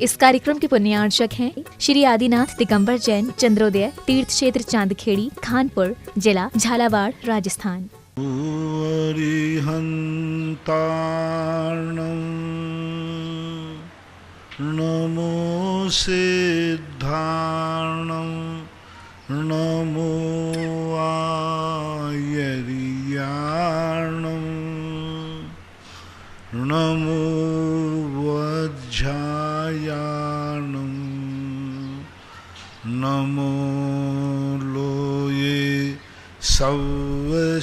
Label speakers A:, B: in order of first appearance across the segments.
A: इस कार्यक्रम के पुण्यार्चक हैं श्री आदिनाथ दिगंबर जैन चंद्रोदय तीर्थ क्षेत्र चांदखेड़ी खानपुर जिला झालावाड़ राजस्थान।
B: नमो सिद्धार्णं नमो आयर्याणं नमो वज्झायाणं नमो लोये सवसाहूर्णं।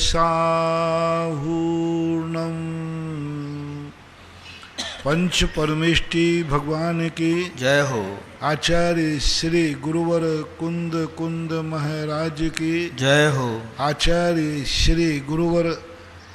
B: पंच परमेष्टि भगवान की
C: जय हो।
B: आचार्य श्री गुरुवर कुंद कुंद महाराज की
C: जय हो।
B: आचार्य श्री गुरुवर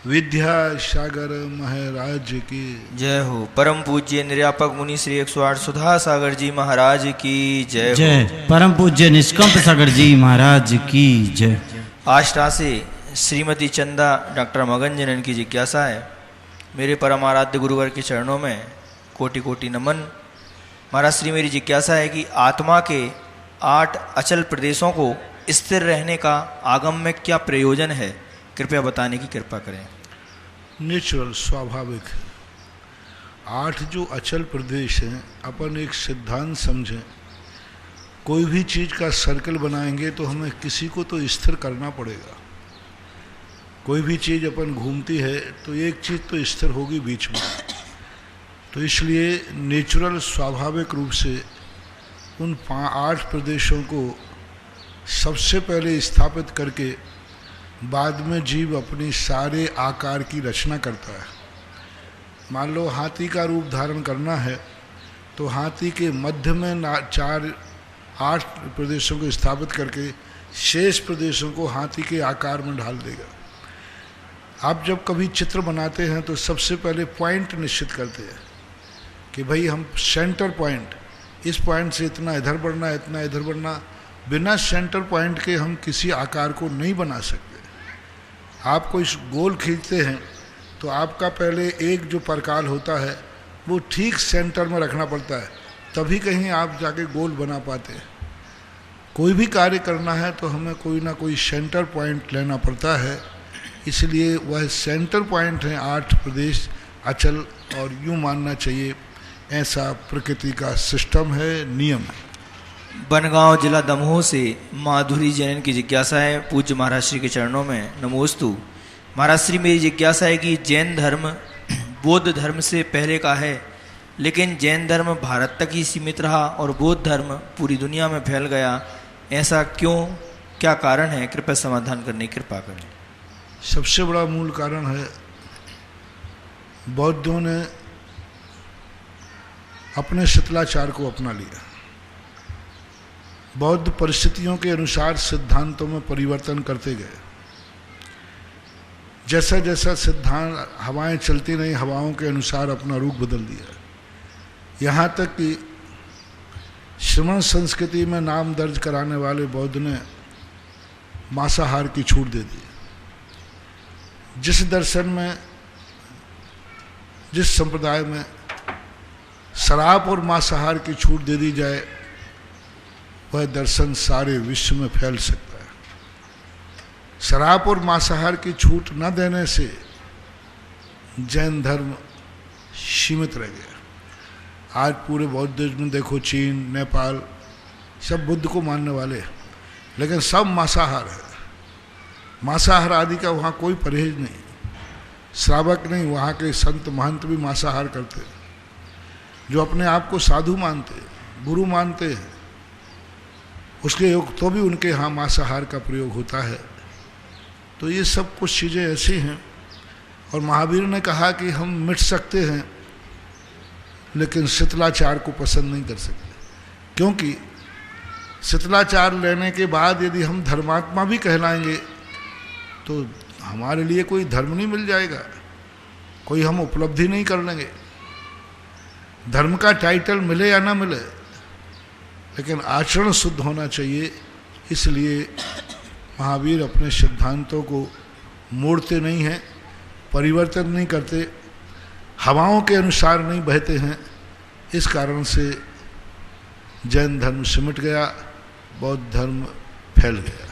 B: विद्यासागर महाराज की
C: जय हो। परम पूज्य निर्यापक मुनि श्री 108 सुधा सागर जी महाराज की जय हो।
D: जय। परम पूज्य निष्कंप सागर जी महाराज की जय।
C: आष्टा से श्रीमती चंदा डॉक्टर मगन जनन की जिज्ञासा है। मेरे परम आराध्य गुरुवर के चरणों में कोटि कोटि नमन। महाराज श्री, मेरी जिज्ञासा है कि आत्मा के 8 अचल प्रदेशों को स्थिर रहने का आगम में क्या प्रयोजन है, कृपया बताने की कृपा करें।
B: नेचुरल स्वाभाविक 8 जो अचल प्रदेश हैं, अपन एक सिद्धांत समझें, कोई भी चीज़ का सर्कल बनाएंगे तो हमें किसी को तो स्थिर करना पड़ेगा। कोई भी चीज़ अपन घूमती है तो एक चीज़ तो स्थिर होगी बीच में। तो इसलिए नेचुरल स्वाभाविक रूप से उन 8 प्रदेशों को सबसे पहले स्थापित करके बाद में जीव अपनी सारे आकार की रचना करता है। मान लो हाथी का रूप धारण करना है तो हाथी के मध्य में 8 प्रदेशों को स्थापित करके शेष प्रदेशों को हाथी के आकार में ढाल देगा। आप जब कभी चित्र बनाते हैं तो सबसे पहले पॉइंट निश्चित करते हैं कि भाई हम सेंटर पॉइंट, इस पॉइंट से इतना इधर बढ़ना, इतना इधर बढ़ना। बिना सेंटर पॉइंट के हम किसी आकार को नहीं बना सकते। आप कोई गोल खींचते हैं तो आपका पहले एक जो परकाल होता है वो ठीक सेंटर में रखना पड़ता है, तभी कहीं आप जाके गोल बना पाते हैं। कोई भी कार्य करना है तो हमें कोई ना कोई सेंटर पॉइंट लेना पड़ता है। इसलिए वह सेंटर पॉइंट हैं 8 प्रदेश अचल, और यूँ मानना चाहिए ऐसा प्रकृति का सिस्टम है, नियम है।
C: बनगांव जिला दमोह से माधुरी जैन की जिज्ञासा है। पूज्य महाराज श्री के चरणों में नमोस्तु। महाराज श्री, मेरी जिज्ञासा है कि जैन धर्म बौद्ध धर्म से पहले का है, लेकिन जैन धर्म भारत तक ही सीमित रहा और बौद्ध धर्म पूरी दुनिया में फैल गया। ऐसा क्यों, क्या कारण है, कृपया समाधान करने की कृपा करें।
B: सबसे बड़ा मूल कारण है बौद्धों ने अपने शिथिलाचार को अपना लिया। बौद्ध परिस्थितियों के अनुसार सिद्धांतों में परिवर्तन करते गए। जैसा जैसा सिद्धांत, हवाएं चलती रहीं, हवाओं के अनुसार अपना रूप बदल दिया। यहाँ तक कि श्रमण संस्कृति में नाम दर्ज कराने वाले बौद्ध ने मांसाहार की छूट दे दी। जिस दर्शन में, जिस संप्रदाय में शराब और मांसाहार की छूट दे दी जाए, वह दर्शन सारे विश्व में फैल सकता है। शराब और मांसाहार की छूट न देने से जैन धर्म सीमित रह गया। आज पूरे बौद्ध देश में देखो, चीन, नेपाल, सब बुद्ध को मानने वाले हैं, लेकिन सब मांसाहार है। मांसाहार आदि का वहाँ कोई परहेज नहीं, श्रावक नहीं, वहाँ के संत महंत भी मांसाहार करते हैं। जो अपने आप को साधु मानते हैं, गुरु मानते हैं, उसके योग तो भी उनके यहाँ मांसाहार का प्रयोग होता है। तो ये सब कुछ चीज़ें ऐसी हैं। और महावीर ने कहा कि हम मिट सकते हैं लेकिन शिथिलाचार को पसंद नहीं कर सकते, क्योंकि शिथिलाचार लेने के बाद यदि हम धर्मात्मा भी कहलाएंगे तो हमारे लिए कोई धर्म नहीं मिल जाएगा, कोई हम उपलब्धि नहीं कर लेंगे। धर्म का टाइटल मिले या ना मिले, लेकिन आचरण शुद्ध होना चाहिए। इसलिए महावीर अपने सिद्धांतों को मोड़ते नहीं हैं, परिवर्तन नहीं करते, हवाओं के अनुसार नहीं बहते हैं। इस कारण से जैन धर्म सिमट गया, बौद्ध धर्म फैल गया।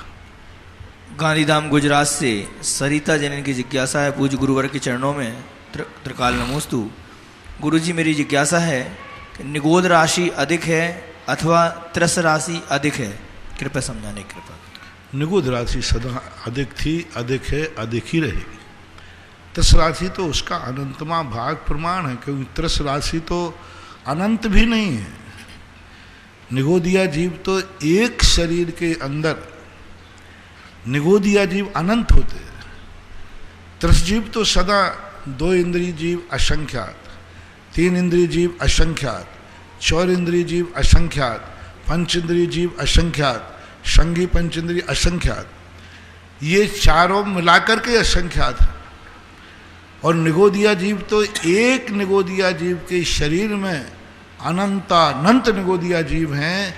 C: गांधीधाम गुजरात से सरिता जैन की जिज्ञासा है पूज्य गुरुवर के चरणों में त्रिकाल नमोस्तु। गुरुजी मेरी जिज्ञासा है कि निगोद राशि अधिक है अथवा त्रस राशि अधिक है, कृपया समझाने की कृपा।
B: निगुद राशि सदा अधिक थी, अधिक है, अधिक ही रहेगी। त्रस राशि तो उसका अनंतमा भाग प्रमाण है, क्योंकि त्रस राशि तो अनंत भी नहीं है। निगोदिया जीव तो एक शरीर के अंदर, निगोदिया जीव अनंत होते हैं। त्रस जीव तो सदा 2 इंद्रिय जीव असंख्यात, 3 इंद्रिय जीव असंख्यात, 4 इंद्रिय जीव असंख्यात, 5 इंद्रिय जीव असंख्यात, संगी पंचेंद्रिय असंख्यात, ये चारों मिलाकर के असंख्यात है। और निगोदिया जीव तो एक निगोदिया जीव के शरीर में अनंतानंत निगोदिया जीव हैं,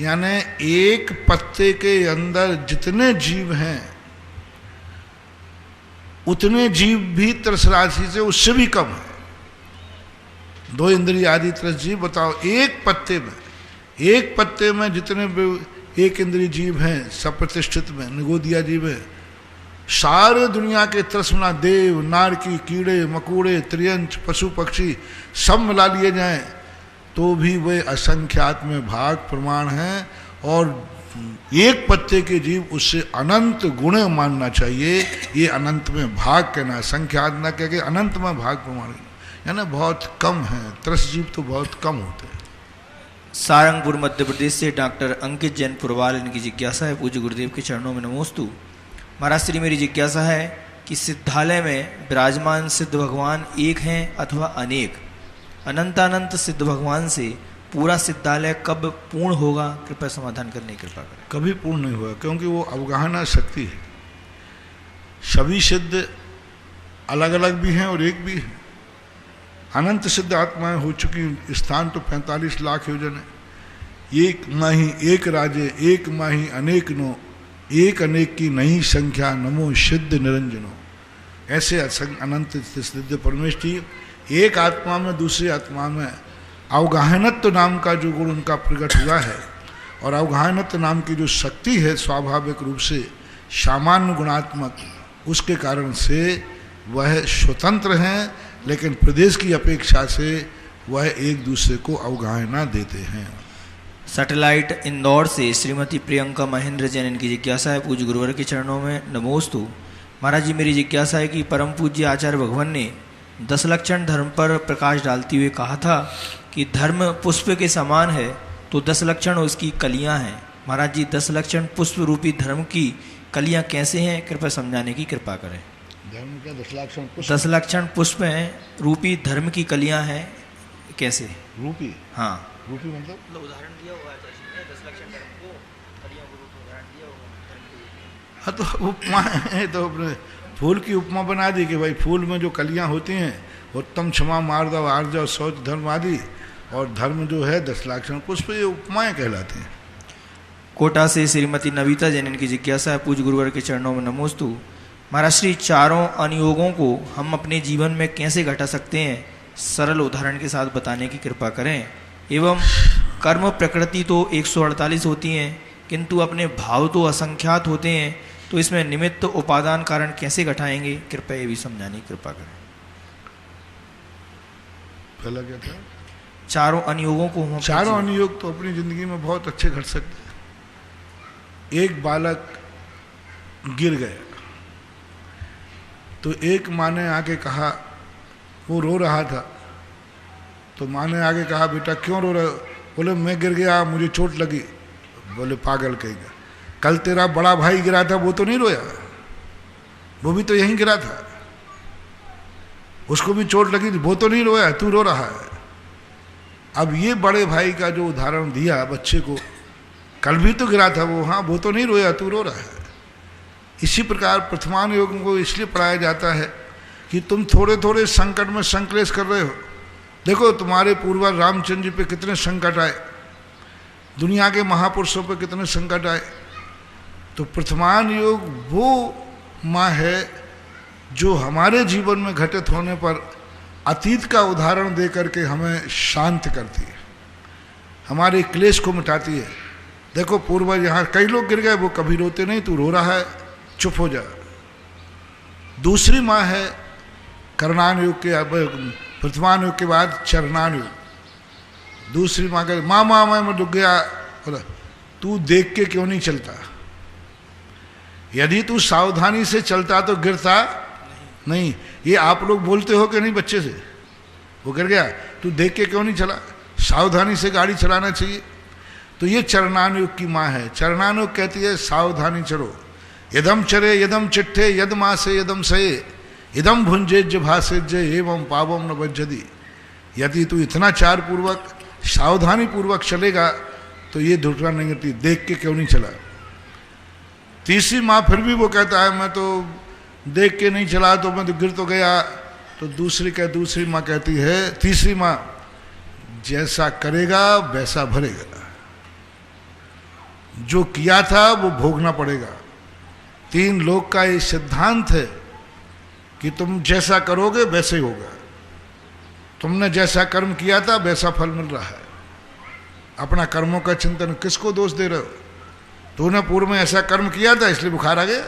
B: यानी एक पत्ते के अंदर जितने जीव हैं उतने जीव भी त्रस राशि से उससे भी कम है। 2 इंद्रिय आदि त्रस जीव बताओ, एक पत्ते में जितने एक इंद्रिय जीव हैं सब प्रतिष्ठित में निगोदिया जीव है। सारे दुनिया के त्रसना देव नारकी कीड़े मकोड़े त्रियंच पशु पक्षी सब मिला लिए जाएं तो भी वे असंख्यात में भाग प्रमाण हैं। और एक पत्ते के जीव उससे अनंत गुण मानना चाहिए। ये अनंत में भाग कहना, संख्यात न कह के अनंत में भाग प्रमाण, यानी बहुत कम है। त्रस जीव तो बहुत कम होते हैं।
C: सारंगपुर मध्य प्रदेश से डॉक्टर अंकित जैन पुरवाल, इनकी जिज्ञासा है पूज्य गुरुदेव के चरणों में नमोस्तु। महाराज श्री मेरी जिज्ञासा है कि सिद्धालय में विराजमान सिद्ध भगवान एक हैं अथवा अनेक? अनंतानंत सिद्ध भगवान से पूरा सिद्धालय कब पूर्ण होगा, कृपया समाधान करने की कृपा करें।
B: कभी पूर्ण नहीं होगा, क्योंकि वो अवगाहना शक्ति है। सभी सिद्ध अलग अलग भी हैं और एक भी है। अनंत सिद्ध आत्माएं हो चुकी, स्थान तो 45 लाख योजन है। एक माही एक राजे, एक माही अनेक नो, एक अनेक की नई संख्या, नमो सिद्ध निरंजनो। ऐसे अनंत सिद्ध परमेश्वर एक आत्मा में दूसरी आत्मा में अवगाहनत्व नाम का जो गुण उनका प्रकट हुआ है, और अवगाहनत्व नाम की जो शक्ति है स्वाभाविक रूप से सामान्य गुणात्मक, उसके कारण से वह स्वतंत्र हैं, लेकिन प्रदेश की अपेक्षा से वह एक दूसरे को अवगाहना देते हैं।
C: सैटेलाइट इंदौर से श्रीमती प्रियंका महेंद्र जैन, इनकी जिज्ञासा है पूज्य गुरुवर के चरणों में नमोस्तु। महाराज जी मेरी जिज्ञासा है कि परम पूज्य आचार्य भगवान ने 10 लक्षण धर्म पर प्रकाश डालते हुए कहा था कि धर्म पुष्प के समान है, तो 10 लक्षण उसकी कलियां हैं। महाराज जी 10 लक्षण पुष्प रूपी धर्म की कलियां कैसे हैं, कृपया समझाने की कृपा करें।
B: धर्म के 10 लक्षण पुष्प,
C: 10 लक्षण पुष्प हैं रूपी धर्म की कलियां हैं कैसे?
B: रूपी,
C: हाँ
B: रूपी मतलब
C: उदाहरण दिया हुआ है 10 लक्षण धर्म को कलियों को रूप उदाहरण दिया हुआ।
B: हाँ, तो उपमा है, तो अपने फूल की उपमा बना दी कि भाई फूल में जो कलियां होती हैं, उत्तम क्षमा मार्दव आर्जव शौच धर्म आदि, और धर्म जो है 10 लक्षण पुष्प, ये उपमाएं कहलाती हैं।
C: कोटा से श्रीमती नविता जैन, इनकी जिज्ञासा है पूज्य गुरुवर के चरणों में नमोस्तु। महाराज श्री चारों अनुयोगों को हम अपने जीवन में कैसे घटा सकते हैं, सरल उदाहरण के साथ बताने की कृपा करें। एवं कर्म प्रकृति तो 148 होती हैं, किंतु अपने भाव तो असंख्यात होते हैं, तो इसमें निमित्त उपादान कारण कैसे घटाएंगे, कृपया ये भी समझाने की कृपा करें।
B: पहला क्या था?
C: चारों अनुयोगों को हम,
B: चारों अनुयोग तो अपनी जिंदगी में बहुत अच्छे घट सकते हैं। एक बालक गिर गया तो एक माँ ने आके कहा, वो रो रहा था, तो माँ ने आगे कहा बेटा क्यों रो रहे हो? बोले मैं गिर गया, मुझे चोट लगी। बोले पागल कहेगा, कल तेरा बड़ा भाई गिरा था, वो तो नहीं रोया, वो भी तो यहीं गिरा था, उसको भी चोट लगी, वो तो नहीं रोया, तू रो रहा है। अब ये बड़े भाई का जो उदाहरण दिया बच्चे को, कल भी तो गिरा था वो, हाँ वो तो नहीं रोया, तू रो रहा है। इसी प्रकार प्रथमान योग को इसलिए पढ़ाया जाता है कि तुम थोड़े थोड़े संकट में संक्लेश कर रहे हो। देखो तुम्हारे पूर्वज रामचंद्र जी पे कितने संकट आए, दुनिया के महापुरुषों पे कितने संकट आए। तो प्रथमान योग वो माँ है जो हमारे जीवन में घटित होने पर अतीत का उदाहरण दे करके हमें शांत करती है। हमारे क्लेश को मिटाती है। देखो पूर्वज यहाँ कई लोग गिर गए, वो कभी रोते नहीं, तू रो रहा है, चुप हो जा। दूसरी माँ है करणान युग के, प्रथमान युग के बाद चरणान युग। दूसरी माँ कहती माँ माँ मैं डूब गया, बोला तू देख के क्यों नहीं चलता? यदि तू सावधानी से चलता तो गिरता नहीं। ये आप लोग बोलते हो कि नहीं बच्चे से, वो गिर गया, तू देख के क्यों नहीं चला? सावधानी से गाड़ी चलाना चाहिए। तो ये चरणानुयुग की माँ है। चरणानुयुग कहती है सावधानी चलो, यदम चरे यदम चिट्ठे यद मासे यदम सये यदम भुंजेज भासेज एवं पावम न बज्जदी। यदि तू इतना चार पूर्वक सावधानी पूर्वक चलेगा तो ये दुर्घटना नहीं घटती। देख के क्यों नहीं चला? तीसरी माँ फिर भी वो कहता है मैं तो देख के नहीं चला, तो मैं तो गिर तो गया। तो दूसरी माँ कहती है, तीसरी माँ, जैसा करेगा वैसा भरेगा, जो किया था वो भोगना पड़ेगा। तीन लोक का ये सिद्धांत है कि तुम जैसा करोगे वैसे ही होगा। तुमने जैसा कर्म किया था वैसा फल मिल रहा है। अपना कर्मों का चिंतन, किसको दोष दे रहे हो? तूने पूर्व में ऐसा कर्म किया था इसलिए बुखार आ गया,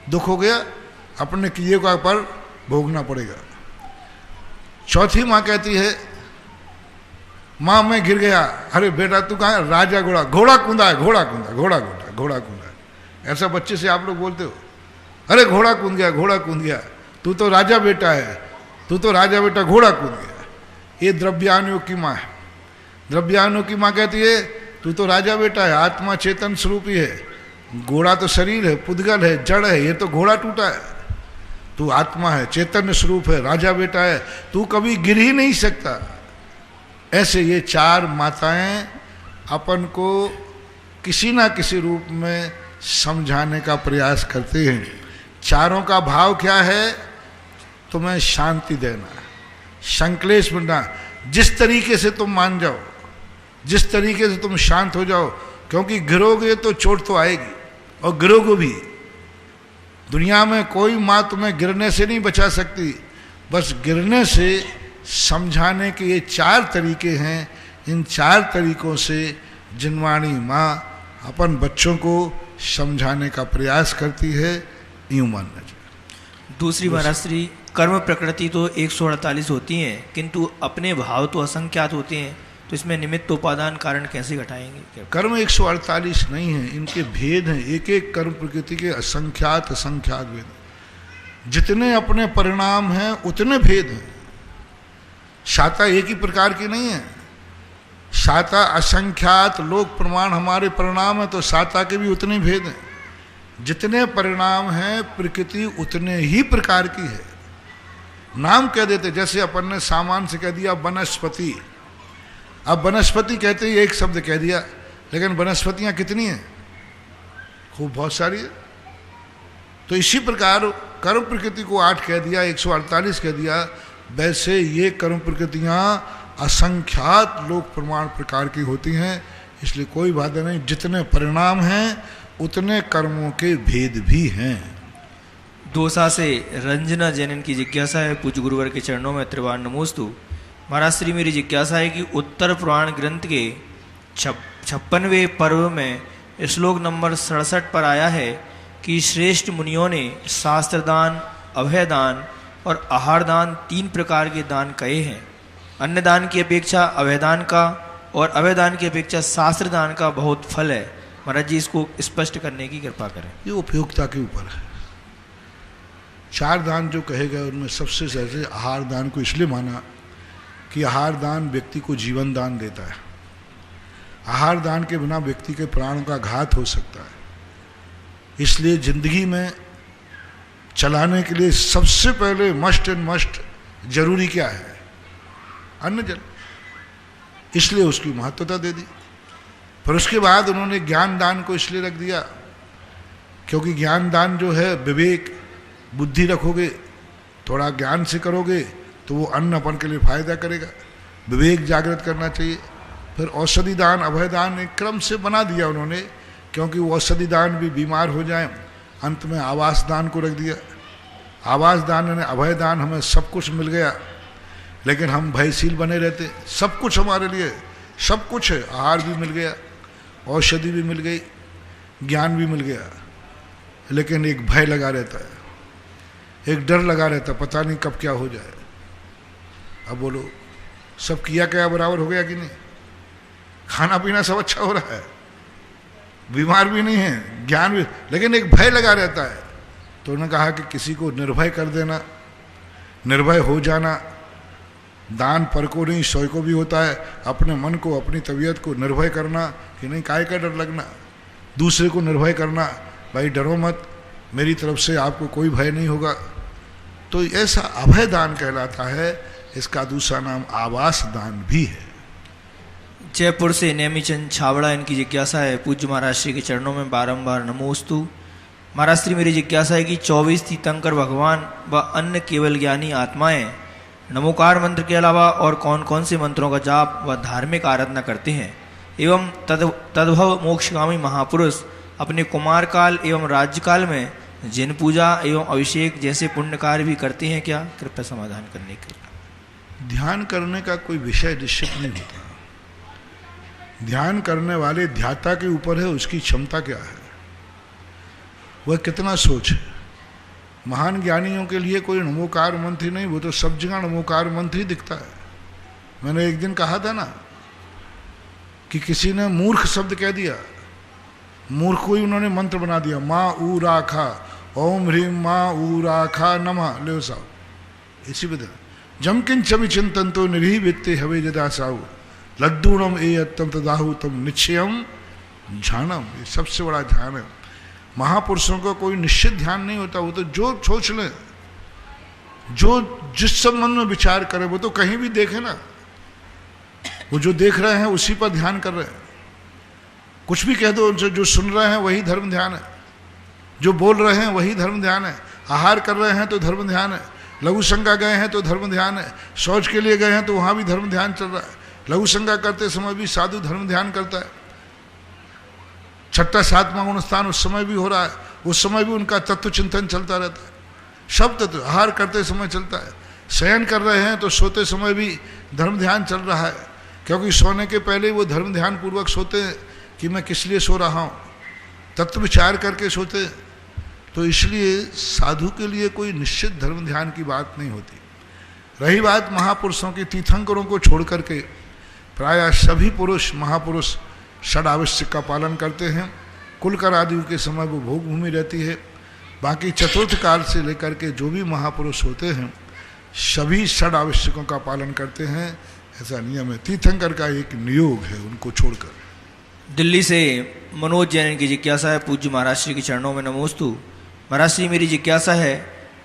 B: दुख हो गया, अपने किए का पर भोगना पड़ेगा। चौथी माँ कहती है माँ मैं गिर गया, अरे बेटा तू कहाँ? राजा घोड़ा कूदा है, घोड़ा कूदा। ऐसा बच्चे से आप लोग बोलते हो, अरे घोड़ा कूद गया, तू तो राजा बेटा है, घोड़ा कूद गया। ये द्रव्यानुयोग की माँ है। द्रव्यानुयोग की माँ कहती है तू तो राजा बेटा है, आत्मा चेतन स्वरूप ही है, घोड़ा तो शरीर है, पुद्गल है, जड़ है, ये तो घोड़ा टूटा है। तू आत्मा है, चैतन्य स्वरूप है, राजा बेटा है, तू कभी गिर ही नहीं सकता। ऐसे ये चार माताएं अपन को किसी ना किसी रूप में समझाने का प्रयास करते हैं। चारों का भाव क्या है? तुम्हें शांति देना, संक्लेश बनना। जिस तरीके से तुम मान जाओ, जिस तरीके से तुम शांत हो जाओ, क्योंकि गिरोगे तो चोट तो आएगी और गिरोगे भी। दुनिया में कोई माँ तुम्हें गिरने से नहीं बचा सकती, बस गिरने से समझाने के ये चार तरीके हैं। इन चार तरीकों से जिनवाणी माँ अपन बच्चों को समझाने का प्रयास करती है, यूँ मानना चाहिए।
C: दूसरी महाराष्ट्री, कर्म प्रकृति तो 148 होती हैं, किंतु अपने भाव तो असंख्यात होते हैं, तो इसमें निमित्त उपादान कारण कैसे घटाएंगे?
B: कर्म 148 नहीं है, इनके भेद हैं। एक एक कर्म प्रकृति के असंख्यात भेद। जितने अपने परिणाम हैं उतने भेद हैं। शाता एक ही प्रकार की नहीं है। शाता असंख्यात लोक प्रमाण हमारे परिणाम है, तो शाता के भी उतने भेद हैं। जितने परिणाम हैं प्रकृति उतने ही प्रकार की है। नाम कह देते, जैसे अपन ने सामान से कह दिया वनस्पति, अब वनस्पति कहते ही एक शब्द कह दिया, लेकिन वनस्पतियां कितनी हैं? खूब बहुत सारी है। तो इसी प्रकार कर्म प्रकृति को 8 कह दिया, 148 कह दिया, वैसे ये कर्म प्रकृतियां असंख्यात लोक प्रमाण प्रकार की होती हैं। इसलिए कोई बाधा नहीं, जितने परिणाम हैं उतने कर्मों के भेद भी हैं।
C: दोसा से रंजना जैनन की जिज्ञासा है, पूज्य गुरुवर के चरणों में त्रिवार नमोस्तु। महाराज श्री, मेरी जिज्ञासा है कि उत्तर पुराण ग्रंथ के 56वें पर्व में श्लोक नंबर 67 पर आया है कि श्रेष्ठ मुनियों ने शास्त्रदान, अभयदान और आहारदान 3 प्रकार के दान कहे हैं। अन्नदान की अपेक्षा अभयदान का और अभयदान की अपेक्षा शास्त्रदान का बहुत फल है। महाराज जी, इसको स्पष्ट करने की कृपा करें।
B: ये उपयोगिता के ऊपर है। 4 दान जो कहे गए उनमें सबसे ज्यादा आहार दान को इसलिए माना कि आहार दान व्यक्ति को जीवन दान देता है। आहार दान के बिना व्यक्ति के प्राणों का घात हो सकता है। इसलिए जिंदगी में चलाने के लिए सबसे पहले मस्ट एंड मस्ट जरूरी क्या है? अन्न जल। इसलिए उसकी महत्वता दे दी। पर उसके बाद उन्होंने ज्ञान दान को इसलिए रख दिया क्योंकि ज्ञान दान जो है, विवेक बुद्धि रखोगे, थोड़ा ज्ञान से करोगे तो वो अन्न अपन के लिए फायदा करेगा। विवेक जागृत करना चाहिए। फिर औषधि दान, अभय दान एक क्रम से बना दिया उन्होंने, क्योंकि वो औषधि दान भी बीमार हो जाए। अंत में आवास दान को रख दिया। आवास दान ने अभय दान, हमें सब कुछ मिल गया लेकिन हम भयशील बने रहते, सब कुछ हमारे लिए सब कुछ है, आहार भी मिल गया, औषधि भी मिल गई, ज्ञान भी मिल गया, लेकिन एक भय लगा रहता है, एक डर लगा रहता है, पता नहीं कब क्या हो जाए। अब बोलो सब किया क्या बराबर हो गया कि नहीं? खाना पीना सब अच्छा हो रहा है, बीमार भी नहीं है, ज्ञान भी, लेकिन एक भय लगा रहता है। तो उन्होंने कहा कि किसी को निर्भय कर देना, निर्भय हो जाना। दान पर को नहीं सौ को भी होता है। अपने मन को, अपनी तबीयत को निर्भय करना कि नहीं काय का डर लगना, दूसरे को निर्भय करना, भाई डरो मत, मेरी तरफ से आपको कोई भय नहीं होगा। तो ऐसा अभय दान कहलाता है। इसका दूसरा नाम आवास दान भी है।
C: जयपुर से नेमीचंद छाबड़ा, इनकी जिज्ञासा है, पूज्य महाराज श्री के चरणों में बारंबार नमोस्तु। महाराज श्री मेरी जिज्ञासा है कि 24 तीर्थंकर भगवान व अन्य केवल ज्ञानी आत्माएं नमोकार मंत्र के अलावा और कौन कौन से मंत्रों का जाप व धार्मिक आराधना करते हैं, एवं तद्भव मोक्षगामी महापुरुष अपने कुमार काल एवं राज्यकाल में जिन पूजा एवं अभिषेक जैसे पुण्य कार्य भी करते हैं क्या? कृपया समाधान करने के लिए।
B: ध्यान करने का कोई विषय निश्चित नहीं होता। ध्यान करने वाले ध्याता के ऊपर है उसकी क्षमता क्या है, वह कितना सोच है। महान ज्ञानियों के लिए कोई नमोकार मंत्र ही नहीं, वो तो सब जगह नमोकार मंत्र ही दिखता है। मैंने एक दिन कहा था ना कि किसी ने मूर्ख शब्द कह दिया, मूर्ख को ही उन्होंने मंत्र बना दिया, माँ ऊ राखा, ओम ह्रीम माँ ऊ राखा नमः ले साहु। इसी विधि जमकिन चवि चिंतन तो निरी वित्ते हवे जदा साहु लद्दूणम ए अत्तम तदाहु तम निश्चयम ध्यानम। ये सबसे बड़ा ध्यान है। महापुरुषों का कोई निश्चित ध्यान नहीं होता, वो तो जो सोच ले, जो जिस संबंध में विचार करे, वो तो कहीं भी देखे ना, वो जो देख रहे हैं उसी पर ध्यान कर रहे हैं। कुछ भी कह दो उनसे, जो सुन रहे हैं वही धर्म ध्यान है, जो बोल रहे हैं वही धर्म ध्यान है। आहार कर रहे हैं तो धर्म ध्यान है, लघु संज्ञा गए हैं तो धर्म ध्यान है, शौच के लिए गए हैं तो वहाँ भी धर्म ध्यान चल रहा है। लघु संज्ञा करते समय भी साधु धर्म ध्यान करता है। छठा सातवां गुण स्थान उस समय भी हो रहा है, उस समय भी उनका तत्व चिंतन चलता रहता है। सब तत्व आहार करते समय चलता है, शयन कर रहे हैं तो सोते समय भी धर्म ध्यान चल रहा है, क्योंकि सोने के पहले वो धर्म ध्यान पूर्वक सोते हैं कि मैं किस लिए सो रहा हूँ, तत्व विचार करके सोते। तो इसलिए साधु के लिए कोई निश्चित धर्म ध्यान की बात नहीं होती। रही बात महापुरुषों की, तीर्थंकरों को छोड़ करके प्रायः सभी पुरुष महापुरुष षड आवश्यक का पालन करते हैं। कुलकर आदि के समय वो भोग भूमि रहती है। बाकी चतुर्थ काल से लेकर के जो भी महापुरुष होते हैं सभी षड आवश्यकों का पालन करते हैं, ऐसा नियम है। तीर्थंकर का एक नियोग है उनको छोड़कर।
C: दिल्ली से मनोज जैन की जिज्ञासा है, पूज्य महाराज श्री के चरणों में नमोस्तु। महाराज श्री मेरी जिज्ञासा है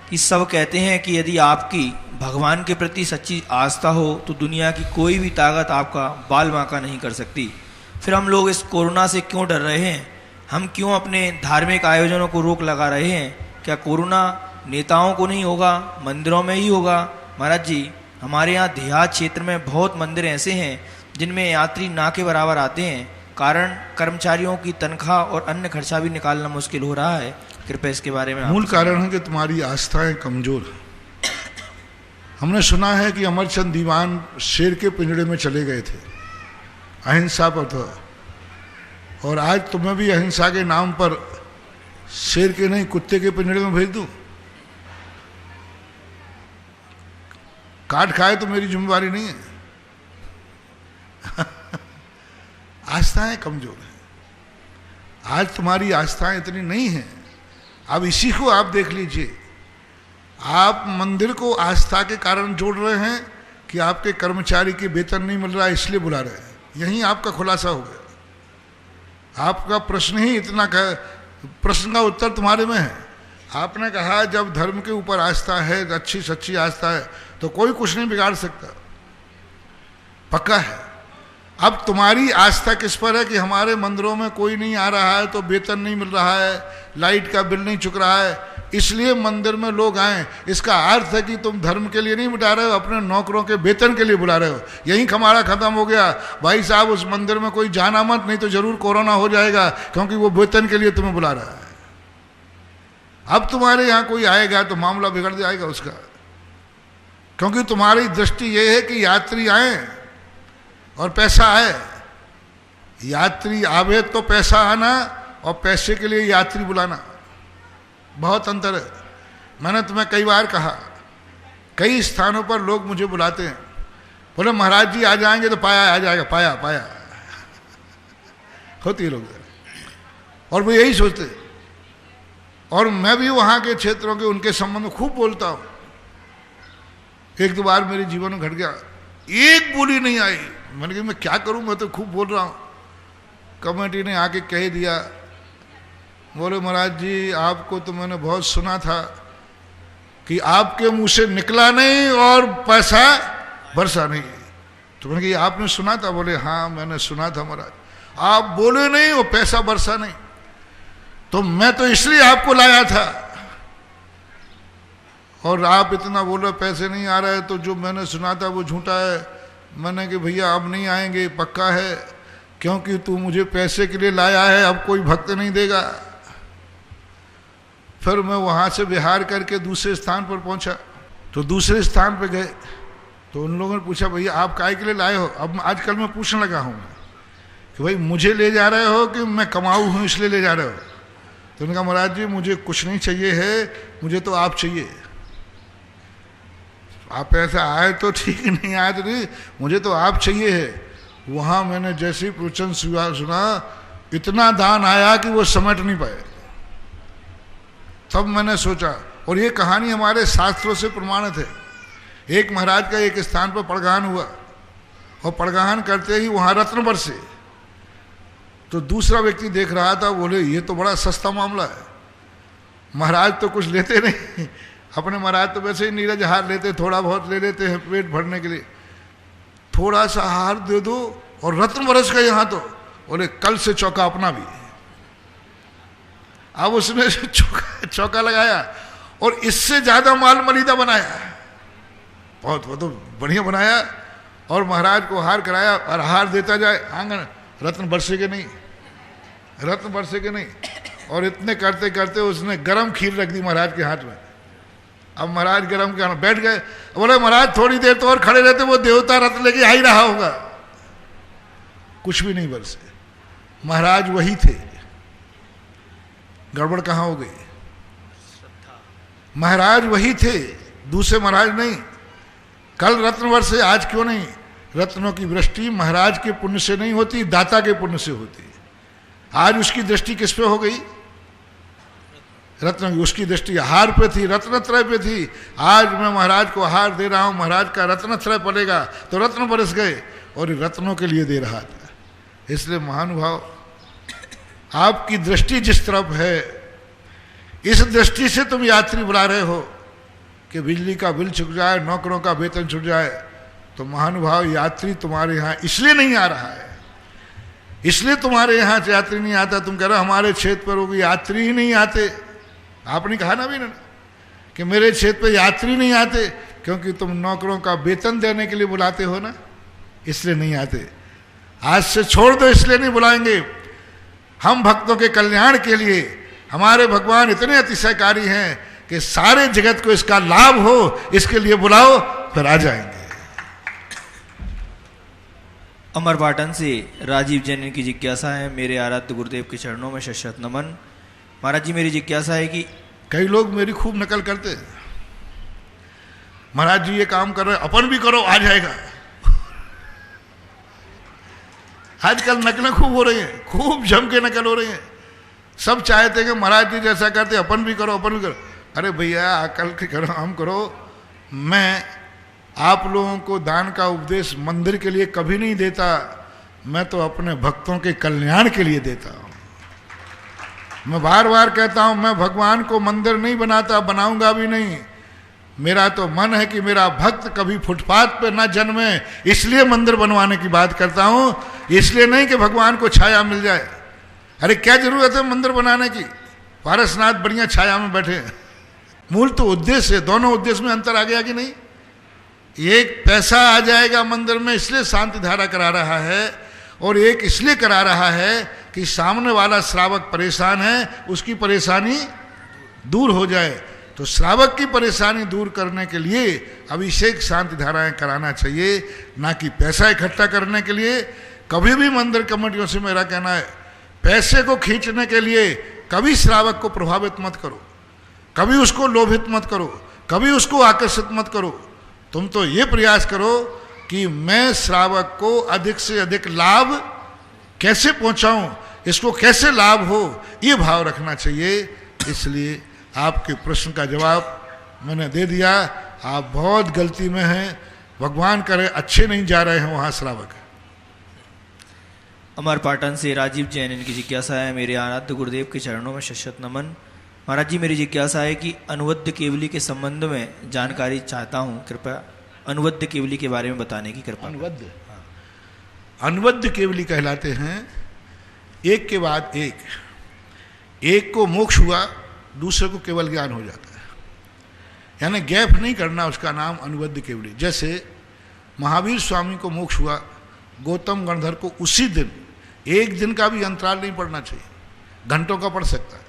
C: कि सब कहते हैं कि यदि आपकी भगवान के प्रति सच्ची आस्था हो तो दुनिया की कोई भी ताकत आपका बाल बांका नहीं कर सकती। फिर हम लोग इस कोरोना से क्यों डर रहे हैं? हम क्यों अपने धार्मिक आयोजनों को रोक लगा रहे हैं? क्या कोरोना नेताओं को नहीं होगा, मंदिरों में ही होगा? महाराज जी, हमारे यहाँ देहात क्षेत्र में बहुत मंदिर ऐसे हैं जिनमें यात्री ना के बराबर आते हैं, कारण कर्मचारियों की तनख्वाह और अन्य खर्चा भी निकालना मुश्किल हो रहा है। कृपया इसके बारे में।
B: मूल कारण है कि तुम्हारी आस्थाएं कमजोर है। हमने सुना है कि अमरचंद दीवान शेर के पिंजड़े में चले गए थे, अहिंसा पर था, और आज तुम्हें भी अहिंसा के नाम पर शेर के नहीं कुत्ते के पिंजड़े में भेज दूं? काट खाए तो मेरी जिम्मेवारी नहीं है। आस्थाएं कमजोर हैं। आज तुम्हारी आस्थाएं इतनी नहीं हैं। अब इसी को आप देख लीजिए, आप मंदिर को आस्था के कारण जोड़ रहे हैं कि आपके कर्मचारी के वेतन नहीं मिल रहा है इसलिए बुला रहे हैं। यही आपका खुलासा हो गया। आपका प्रश्न ही इतना, प्रश्न का उत्तर तुम्हारे में है। आपने कहा जब धर्म के ऊपर आस्था है, अच्छी सच्ची आस्था है, तो कोई कुछ नहीं बिगाड़ सकता, पक्का है। अब तुम्हारी आस्था किस पर है कि हमारे मंदिरों में कोई नहीं आ रहा है तो वेतन नहीं मिल रहा है, लाइट का बिल नहीं चुक रहा है, इसलिए मंदिर में लोग आए। इसका अर्थ है कि तुम धर्म के लिए नहीं बुला रहे हो, अपने नौकरों के वेतन के लिए बुला रहे हो। यही खमाड़ा खत्म हो गया। भाई साहब, उस मंदिर में कोई जाना मत, नहीं तो जरूर कोरोना हो जाएगा, क्योंकि वो वेतन के लिए तुम्हें बुला रहा है। अब तुम्हारे यहाँ कोई आएगा तो मामला बिगड़ जाएगा उसका, क्योंकि तुम्हारी दृष्टि ये है कि यात्री आए, और पैसा आए। यात्री आवे तो पैसा आना और पैसे के लिए यात्री बुलाना, बहुत अंतर है। मैंने तुम्हें कई बार कहा, कई स्थानों पर लोग मुझे बुलाते हैं, बोले महाराज जी आ जाएंगे तो पाया आ जाएगा, पाया पाया होती है लोग, और वो यही सोचते। और मैं भी वहाँ के क्षेत्रों के उनके संबंध में खूब बोलता हूँ। एक दो बार मेरे जीवन में घट गया, एक बोली नहीं आई। मैंने कहा मैं क्या करूँ, मैं तो खूब बोल रहा हूँ। कमेटी ने आके कह दिया, बोले महाराज जी आपको तो मैंने बहुत सुना था कि आपके मुंह से निकला नहीं और पैसा बरसा नहीं। तो मैंने कहा आपने सुना था? बोले हाँ मैंने सुना था महाराज, आप बोले नहीं और पैसा बरसा नहीं। तो मैं तो इसलिए आपको लाया था, और आप इतना बोल रहे पैसे नहीं आ रहे, तो जो मैंने सुना था वो झूठा है। मैंने कि भैया अब नहीं आएंगे, पक्का है, क्योंकि तू मुझे पैसे के लिए लाया है, अब कोई भक्त नहीं देगा। फिर मैं वहाँ से विहार करके दूसरे स्थान पर पहुँचा। तो दूसरे स्थान पर गए तो उन लोगों ने पूछा भैया आप काहे के लिए लाए हो? अब आजकल मैं पूछने लगा हूँ कि भाई मुझे ले जा रहे हो कि मैं कमाऊ हूँ इसलिए ले जा रहे हो? तो उन्होंने कहा महाराज जी मुझे कुछ नहीं चाहिए है, मुझे तो आप चाहिए। आप ऐसा आए तो ठीक, नहीं आए तो नहीं, मुझे तो आप चाहिए है। वहाँ मैंने जैसे ही प्रवचन सुना, इतना दान आया कि वो समेट नहीं पाए। तब मैंने सोचा, और ये कहानी हमारे शास्त्रों से प्रमाणित है। एक महाराज का एक स्थान पर पड़गान हुआ, और पड़गान करते ही वहाँ रत्न बरसे। तो दूसरा व्यक्ति देख रहा था, बोले ये तो बड़ा सस्ता मामला है, महाराज तो कुछ लेते नहीं। अपने महाराज तो वैसे ही नीरज हार लेते, थोड़ा बहुत ले लेते हैं पेट भरने के लिए, थोड़ा सा हार दे दो और रत्न बरस गए यहाँ। तो बोले कल से चौका अपना भी। अब उसने चौका लगाया और इससे ज्यादा माल मलीदा बनाया, बहुत वो तो बढ़िया बनाया, और महाराज को हार कराया। और हार देता जाए, आंगन रत्न बरसे के नहीं, रत्न बरसे के नहीं। और इतने करते करते उसने गरम खीर रख दी महाराज के हाथ में। अब महाराज गरम के हाथ बैठ गए। बोले महाराज थोड़ी देर तो और खड़े रहते, वो देवता रत्न लेके आ ही रहा होगा। कुछ भी नहीं बरसे, महाराज वही थे। गड़बड़ कहाँ हो गई? महाराज वही थे, दूसरे महाराज नहीं। कल रत्न बरसे, आज क्यों नहीं? रत्नों की वृष्टि महाराज के पुण्य से नहीं होती, दाता के पुण्य से होती। आज उसकी दृष्टि किस पे हो गई? रत्न, उसकी दृष्टि हार पे थी, रत्नत्रय पे थी। आज मैं महाराज को हार दे रहा हूं, महाराज का रत्नत्रय पड़ेगा, तो रत्न बरस गए, और रत्नों के लिए दे रहा था। इसलिए महानुभाव, आपकी दृष्टि जिस तरफ है, इस दृष्टि से तुम यात्री बुला रहे हो कि बिजली का बिल छूट जाए, नौकरों का वेतन छूट जाए, तो महानुभाव यात्री तुम्हारे यहाँ इसलिए नहीं आ रहा है, इसलिए तुम्हारे यहाँ से यात्री नहीं आता। तुम कह रहे हो हमारे क्षेत्र पर होगी, यात्री ही नहीं आते। आपने कहा ना भी ना कि मेरे क्षेत्र पर यात्री नहीं आते, क्योंकि तुम नौकरों का वेतन देने के लिए बुलाते हो ना, इसलिए नहीं आते। आज से छोड़ दो, इसलिए नहीं बुलाएंगे। हम भक्तों के कल्याण के लिए, हमारे भगवान इतने अतिशयकारी हैं कि सारे जगत को इसका लाभ हो, इसके लिए बुलाओ, फिर आ जाएंगे।
C: अमरपाटन से राजीव जैन की जिज्ञासा है, मेरे आराध्य गुरुदेव के चरणों में शत नमन। महाराज जी मेरी जिज्ञासा है कि
B: कई लोग मेरी खूब नकल करते हैं, महाराज जी ये काम कर रहे, अपन भी करो, आ जाएगा। आजकल नकलें खूब हो रही हैं, खूब जम के नकल हो रही हैं। सब चाहते हैं कि महाराज जी जैसा करते, अपन भी करो, अपन भी करो। अरे भैया अकल के करो, हम करो। मैं आप लोगों को दान का उपदेश मंदिर के लिए कभी नहीं देता, मैं तो अपने भक्तों के कल्याण के लिए देता हूँ। मैं बार बार कहता हूँ, मैं भगवान को मंदिर नहीं बनाता, बनाऊंगा भी नहीं। मेरा तो मन है कि मेरा भक्त कभी फुटपाथ पे ना जन्मे, इसलिए मंदिर बनवाने की बात करता हूँ, इसलिए नहीं कि भगवान को छाया मिल जाए। अरे क्या जरूरत है मंदिर बनाने की? पारसनाथ बढ़िया छाया में बैठे हैं। मूल तो उद्देश्य है, दोनों उद्देश्य में अंतर आ गया कि नहीं? एक पैसा आ जाएगा मंदिर में इसलिए शांति धारा करा रहा है, और एक इसलिए करा रहा है कि सामने वाला श्रावक परेशान है, उसकी परेशानी दूर हो जाए। तो श्रावक की परेशानी दूर करने के लिए अभिषेक शांति धाराएं कराना चाहिए, ना कि पैसा इकट्ठा करने के लिए। कभी भी मंदिर कमेटियों से मेरा कहना है, पैसे को खींचने के लिए कभी श्रावक को प्रभावित मत करो, कभी उसको लोभित मत करो, कभी उसको आकर्षित मत करो। तुम तो ये प्रयास करो कि मैं श्रावक को अधिक से अधिक लाभ कैसे पहुंचाऊं, इसको कैसे लाभ हो, ये भाव रखना चाहिए। इसलिए आपके प्रश्न का जवाब मैंने दे दिया। आप बहुत गलती में हैं, भगवान करे अच्छे नहीं जा रहे हैं वहां श्रावक।
C: अमरपाटन से राजीव जैन, इनकी जिज्ञासा है, मेरे आराध्य गुरुदेव के चरणों में शत नमन। महाराज जी, मेरी जिज्ञासा है कि अनुवद्य केवली के संबंध में जानकारी चाहता हूँ, कृपया अनुवद्य केवली के बारे में बताने की कृपा।
B: अनुवद्य, अनुवद्य केवली कहलाते हैं एक के बाद एक, एक को मोक्ष हुआ दूसरे को केवल ज्ञान हो जाता है, यानी गैप नहीं करना, उसका नाम अनुवद्य केवली। जैसे महावीर स्वामी को मोक्ष हुआ, गौतम गणधर को उसी दिन, एक दिन का भी अंतराल नहीं पड़ना चाहिए, घंटों का पड़ सकता है,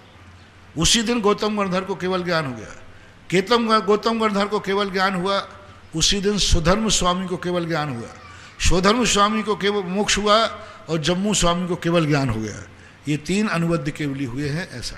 B: उसी दिन गौतम गणधर को केवल ज्ञान हो गया। गौतम गणधर को केवल ज्ञान हुआ, उसी दिन सुधर्म स्वामी को केवल ज्ञान हुआ, स्वधर्म स्वामी को केवल मोक्ष हुआ और जम्मू स्वामी को केवल ज्ञान हो गया। ये 3 अनुवद्य केवली हुए हैं। ऐसा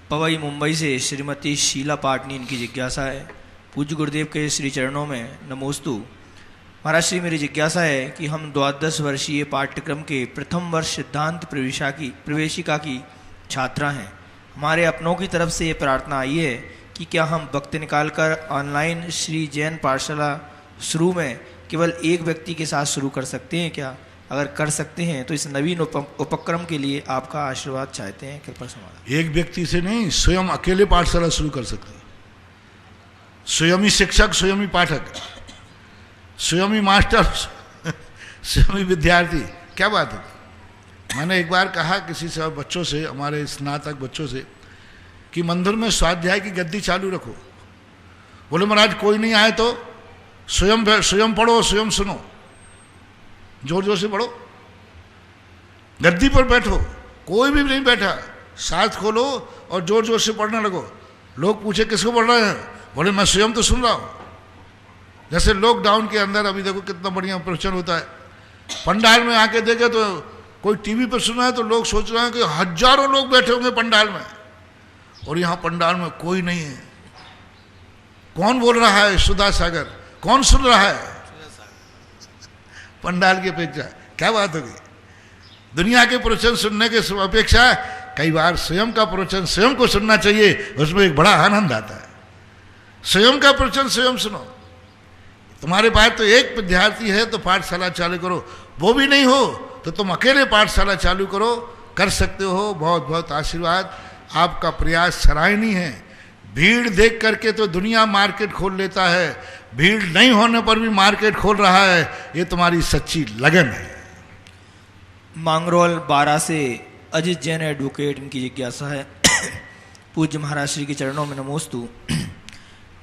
C: पवई मुंबई से श्रीमती शीला पाटनी, इनकी जिज्ञासा है, पूज्य गुरुदेव के श्री चरणों में नमोस्तु। महाराज श्री, मेरी जिज्ञासा है कि हम 12 वर्षीय पाठ्यक्रम के प्रथम वर्ष सिद्धांत प्रवेशिका की छात्रा हैं। हमारे अपनों की तरफ से ये प्रार्थना आई है कि क्या हम वक्त निकालकर ऑनलाइन श्री जैन पाठशाला शुरू में केवल एक व्यक्ति के साथ शुरू कर सकते हैं क्या? अगर कर सकते हैं तो इस नवीन उपक्रम के लिए आपका आशीर्वाद चाहते हैं, कृपया समाधान।
B: एक व्यक्ति से नहीं, स्वयं अकेले पाठशाला शुरू कर सकते हैं। स्वयं ही शिक्षक, स्वयं ही पाठक, स्वयं ही मास्टर, स्वयं ही विद्यार्थी। क्या बात है। मैंने एक बार कहा किसी से बच्चों से, हमारे स्नातक बच्चों से, कि मंदिर में स्वाध्याय की गद्दी चालू रखो। बोले महाराज कोई नहीं आए तो स्वयं पढ़ो, स्वयं सुनो, जोर जोर से पढ़ो, गद्दी पर बैठो, कोई भी नहीं बैठा, साथ खोलो और जोर जोर से पढ़ने लगो। लोग पूछे किसको पढ़ रहे हैं, बोले मैं स्वयं तो सुन रहा हूँ। जैसे लॉकडाउन के अंदर अभी देखो कितना बढ़िया प्रवचन होता है, पंडाल में आके देखे तो कोई टीवी पर सुना है तो लोग सोच रहे हैं कि हजारों लोग बैठे होंगे पंडाल में, और यहाँ पंडाल में कोई नहीं है। कौन बोल रहा है? सुधा सागर। कौन सुन रहा है? पंडाल की अपेक्षा। क्या बात होगी। दुनिया के प्रवचन सुनने के अपेक्षा कई बार स्वयं का प्रवचन स्वयं को सुनना चाहिए, उसमें एक बड़ा आनंद आता है। स्वयं का प्रवचन स्वयं सुनो। तुम्हारे पास तो एक विद्यार्थी है तो पाठशाला चालू करो, वो भी नहीं हो तो तुम अकेले पाठशाला चालू करो, कर सकते हो। बहुत बहुत आशीर्वाद। आपका प्रयास सराहनीय है। भीड़ देख करके तो दुनिया मार्केट खोल लेता है, भीड़ नहीं होने पर भी मार्केट खोल रहा है, ये तुम्हारी सच्ची लगन है।
C: मांगरोल 12 से अजित जैन एडवोकेट, इनकी जिज्ञासा है, पूज्य महाराज श्री के चरणों में नमोस्तु।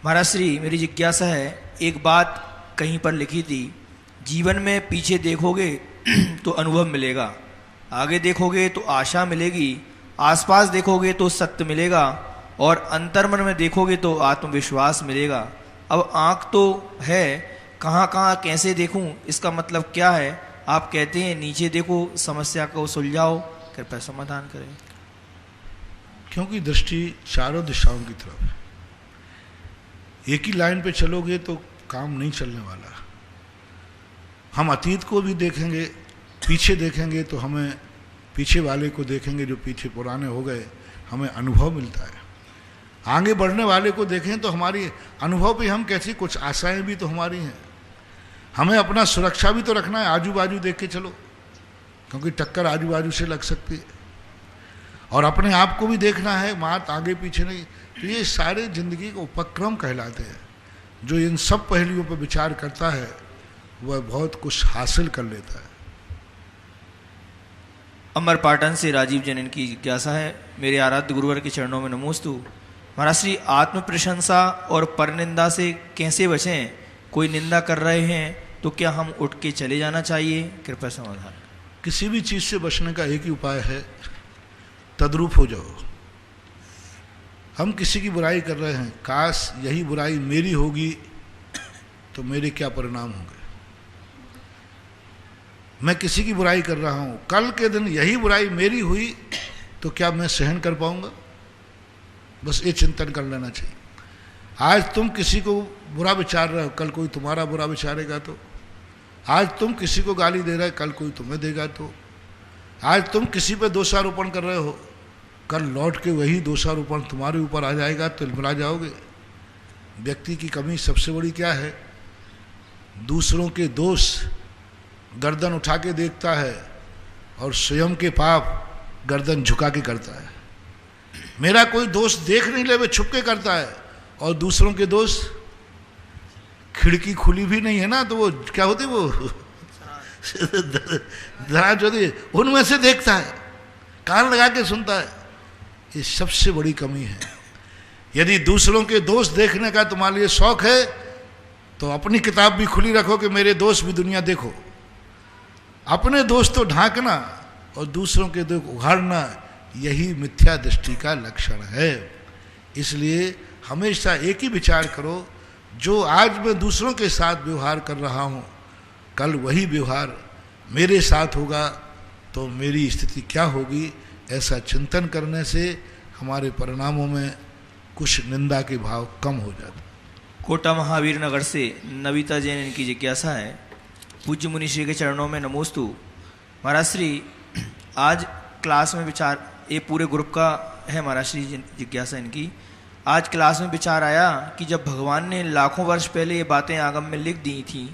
C: महाराज श्री, मेरी जिज्ञासा है, एक बात कहीं पर लिखी थी, जीवन में पीछे देखोगे तो अनुभव मिलेगा, आगे देखोगे तो आशा मिलेगी, आसपास देखोगे तो सत्य मिलेगा, और अंतर्मन में देखोगे तो आत्मविश्वास मिलेगा। अब आँख तो है, कहाँ कहाँ कैसे देखूं, इसका मतलब क्या है? आप कहते हैं नीचे देखो, समस्या को सुलझाओ, कृपया समाधान करें।
B: क्योंकि दृष्टि चारों दिशाओं की तरफ है। एक ही लाइन पे चलोगे तो काम नहीं चलने वाला। हम अतीत को भी देखेंगे, पीछे देखेंगे तो हमें पीछे वाले को देखेंगे जो पीछे पुराने हो गए, हमें अनुभव मिलता है। आगे बढ़ने वाले को देखें तो हमारी अनुभव भी हम कैसी, कुछ आशाएं भी तो हमारी हैं। हमें अपना सुरक्षा भी तो रखना है, आजू बाजू देख के चलो, क्योंकि टक्कर आजू बाजू से लग सकती है। और अपने आप को भी देखना है, मात आगे पीछे नहीं। तो ये सारे जिंदगी के उपक्रम कहलाते हैं। जो इन सब पहलुओं पर विचार करता है वह बहुत कुछ हासिल कर लेता है।
C: अमरपाटन से राजीव जैन, इनकी जिज्ञासा है, मेरे आराध्य गुरुवर के चरणों में नमोस्तु। महाराज श्री, आत्म प्रशंसा और परनिंदा से कैसे बचें? कोई निंदा कर रहे हैं तो क्या हम उठ के चले जाना चाहिए? कृपया समाधान।
B: किसी भी चीज से बचने का एक ही उपाय है, तद्रूप हो जाओ। हम किसी की बुराई कर रहे हैं, काश यही बुराई मेरी होगी तो मेरे क्या परिणाम होंगे। मैं किसी की बुराई कर रहा हूं, कल के दिन यही बुराई मेरी हुई तो क्या मैं सहन कर पाऊंगा। बस ये चिंतन कर लेना चाहिए। आज तुम किसी को बुरा विचार रहे हो, कल कोई तुम्हारा बुरा विचारेगा। तो आज तुम किसी को गाली दे रहे हो, कल कोई तुम्हें देगा। तो आज तुम किसी पे दोषारोपण कर रहे हो, कल लौट के वही दोषारोपण तुम्हारे ऊपर आ जाएगा, तो मिला जाओगे। व्यक्ति की कमी सबसे बड़ी क्या है? दूसरों के दोष गर्दन उठा के देखता है और स्वयं के पाप गर्दन झुका के करता है। मेरा कोई दोष देख नहीं ले, वे छुप के करता है, और दूसरों के दोष खिड़की खुली भी नहीं है ना, तो वो क्या होती, वो दराज होती है, उनमें से देखता है, कान लगा के सुनता है। ये सबसे बड़ी कमी है। यदि दूसरों के दोष देखने का तुम्हारे लिए शौक है तो अपनी किताब भी खुली रखो कि मेरे दोष भी दुनिया देखो। अपने दोष तो ढांकना और दूसरों के दोष उघाड़ना, यही मिथ्या दृष्टि का लक्षण है। इसलिए हमेशा एक ही विचार करो, जो आज मैं दूसरों के साथ व्यवहार कर रहा हूँ, कल वही व्यवहार मेरे साथ होगा तो मेरी स्थिति क्या होगी। ऐसा चिंतन करने से हमारे परिणामों में कुछ निंदा के भाव कम हो जाते।
C: कोटा महावीर नगर से नविता जैन इनकी जिज्ञासा है। पूज्य मुनि श्री के चरणों में नमोस्तु। महाराज श्री, आज क्लास में विचार, ये पूरे ग्रुप का है महाराज श्री जिज्ञासा इनकी। आज क्लास में विचार आया कि जब भगवान ने लाखों वर्ष पहले ये बातें आगम में लिख दी थी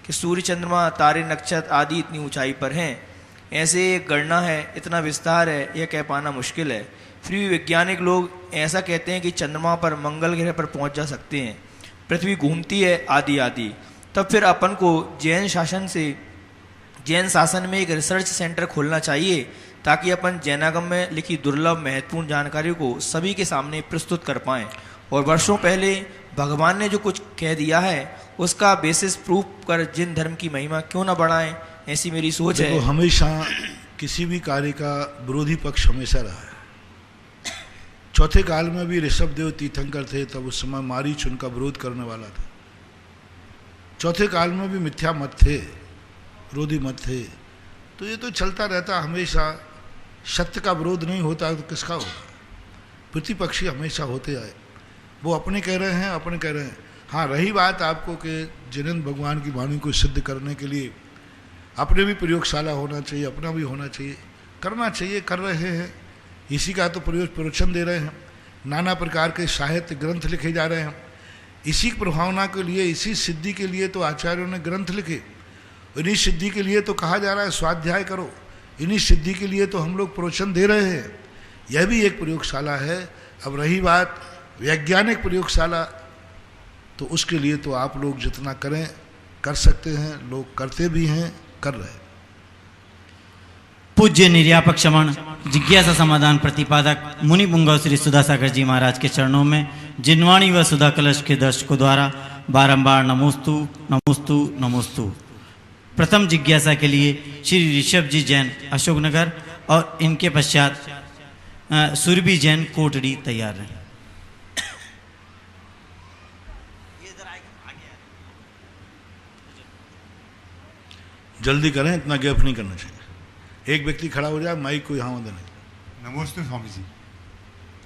C: कि सूर्य चंद्रमा तारे नक्षत्र आदि इतनी ऊंचाई पर हैं, ऐसे गणना है, इतना विस्तार है, यह कह पाना मुश्किल है। फिर भी वैज्ञानिक लोग ऐसा कहते हैं कि चंद्रमा पर, मंगल ग्रह पर पहुंच जा सकते हैं, पृथ्वी घूमती है, आदि आदि। तब फिर अपन को जैन शासन में एक रिसर्च सेंटर खोलना चाहिए, ताकि अपन जैनागम में लिखी दुर्लभ महत्वपूर्ण जानकारी को सभी के सामने प्रस्तुत कर पाएं, और वर्षों पहले भगवान ने जो कुछ कह दिया है उसका बेसिस प्रूफ कर जिन धर्म की महिमा क्यों ना बढ़ाएं, ऐसी मेरी सोच है।
B: हमेशा किसी भी कार्य का विरोधी पक्ष हमेशा रहा है। चौथे काल में भी ऋषभ देव तीर्थंकर थे, तब उस समय मारीच उनका विरोध करने वाला था। चौथे काल में भी मिथ्या मत थे, विरोधी मत थे। तो ये तो चलता रहता हमेशा। सत्य का विरोध नहीं होता तो किसका होगा? प्रतिपक्षी हमेशा होते आए। वो अपने कह रहे हैं, अपने कह रहे हैं। हाँ, रही बात आपको कि जिनेंद्र भगवान की वाणी को सिद्ध करने के लिए अपने भी प्रयोगशाला होना चाहिए, अपना भी होना चाहिए, करना चाहिए, कर रहे हैं। इसी का तो प्रवचन दे रहे हैं, नाना प्रकार के साहित्य ग्रंथ लिखे जा रहे हैं। इसी प्रभावना के लिए, इसी सिद्धि के लिए तो आचार्यों ने ग्रंथ लिखे। इन्हीं सिद्धि के लिए तो कहा जा रहा है स्वाध्याय करो। इन्हीं सिद्धि के लिए तो हम लोग प्रवचन दे रहे हैं। यह भी एक प्रयोगशाला है। अब रही बात वैज्ञानिक प्रयोगशाला, तो उसके लिए तो आप लोग जितना करें, कर सकते हैं, लोग करते भी हैं, कर रहे हैं।
D: पूज्य निर्यापक क्षमण जिज्ञासा समाधान प्रतिपादक मुनि पुंगव श्री सुधासागर जी महाराज के चरणों में जिनवाणी व सुधा कलश के दर्शकों द्वारा बारंबार नमोस्तु नमोस्तु नमोस्तु। प्रथम जिज्ञासा के लिए श्री ऋषभ जी जैन अशोकनगर और इनके पश्चात सुरभि जैन कोटड़ी तैयार रहे।
B: जल्दी करें, इतना गैप नहीं करना चाहिए। एक व्यक्ति खड़ा हो जाए, माइक को यहाँ मत नहीं।
E: नमोस्तु स्वामी जी।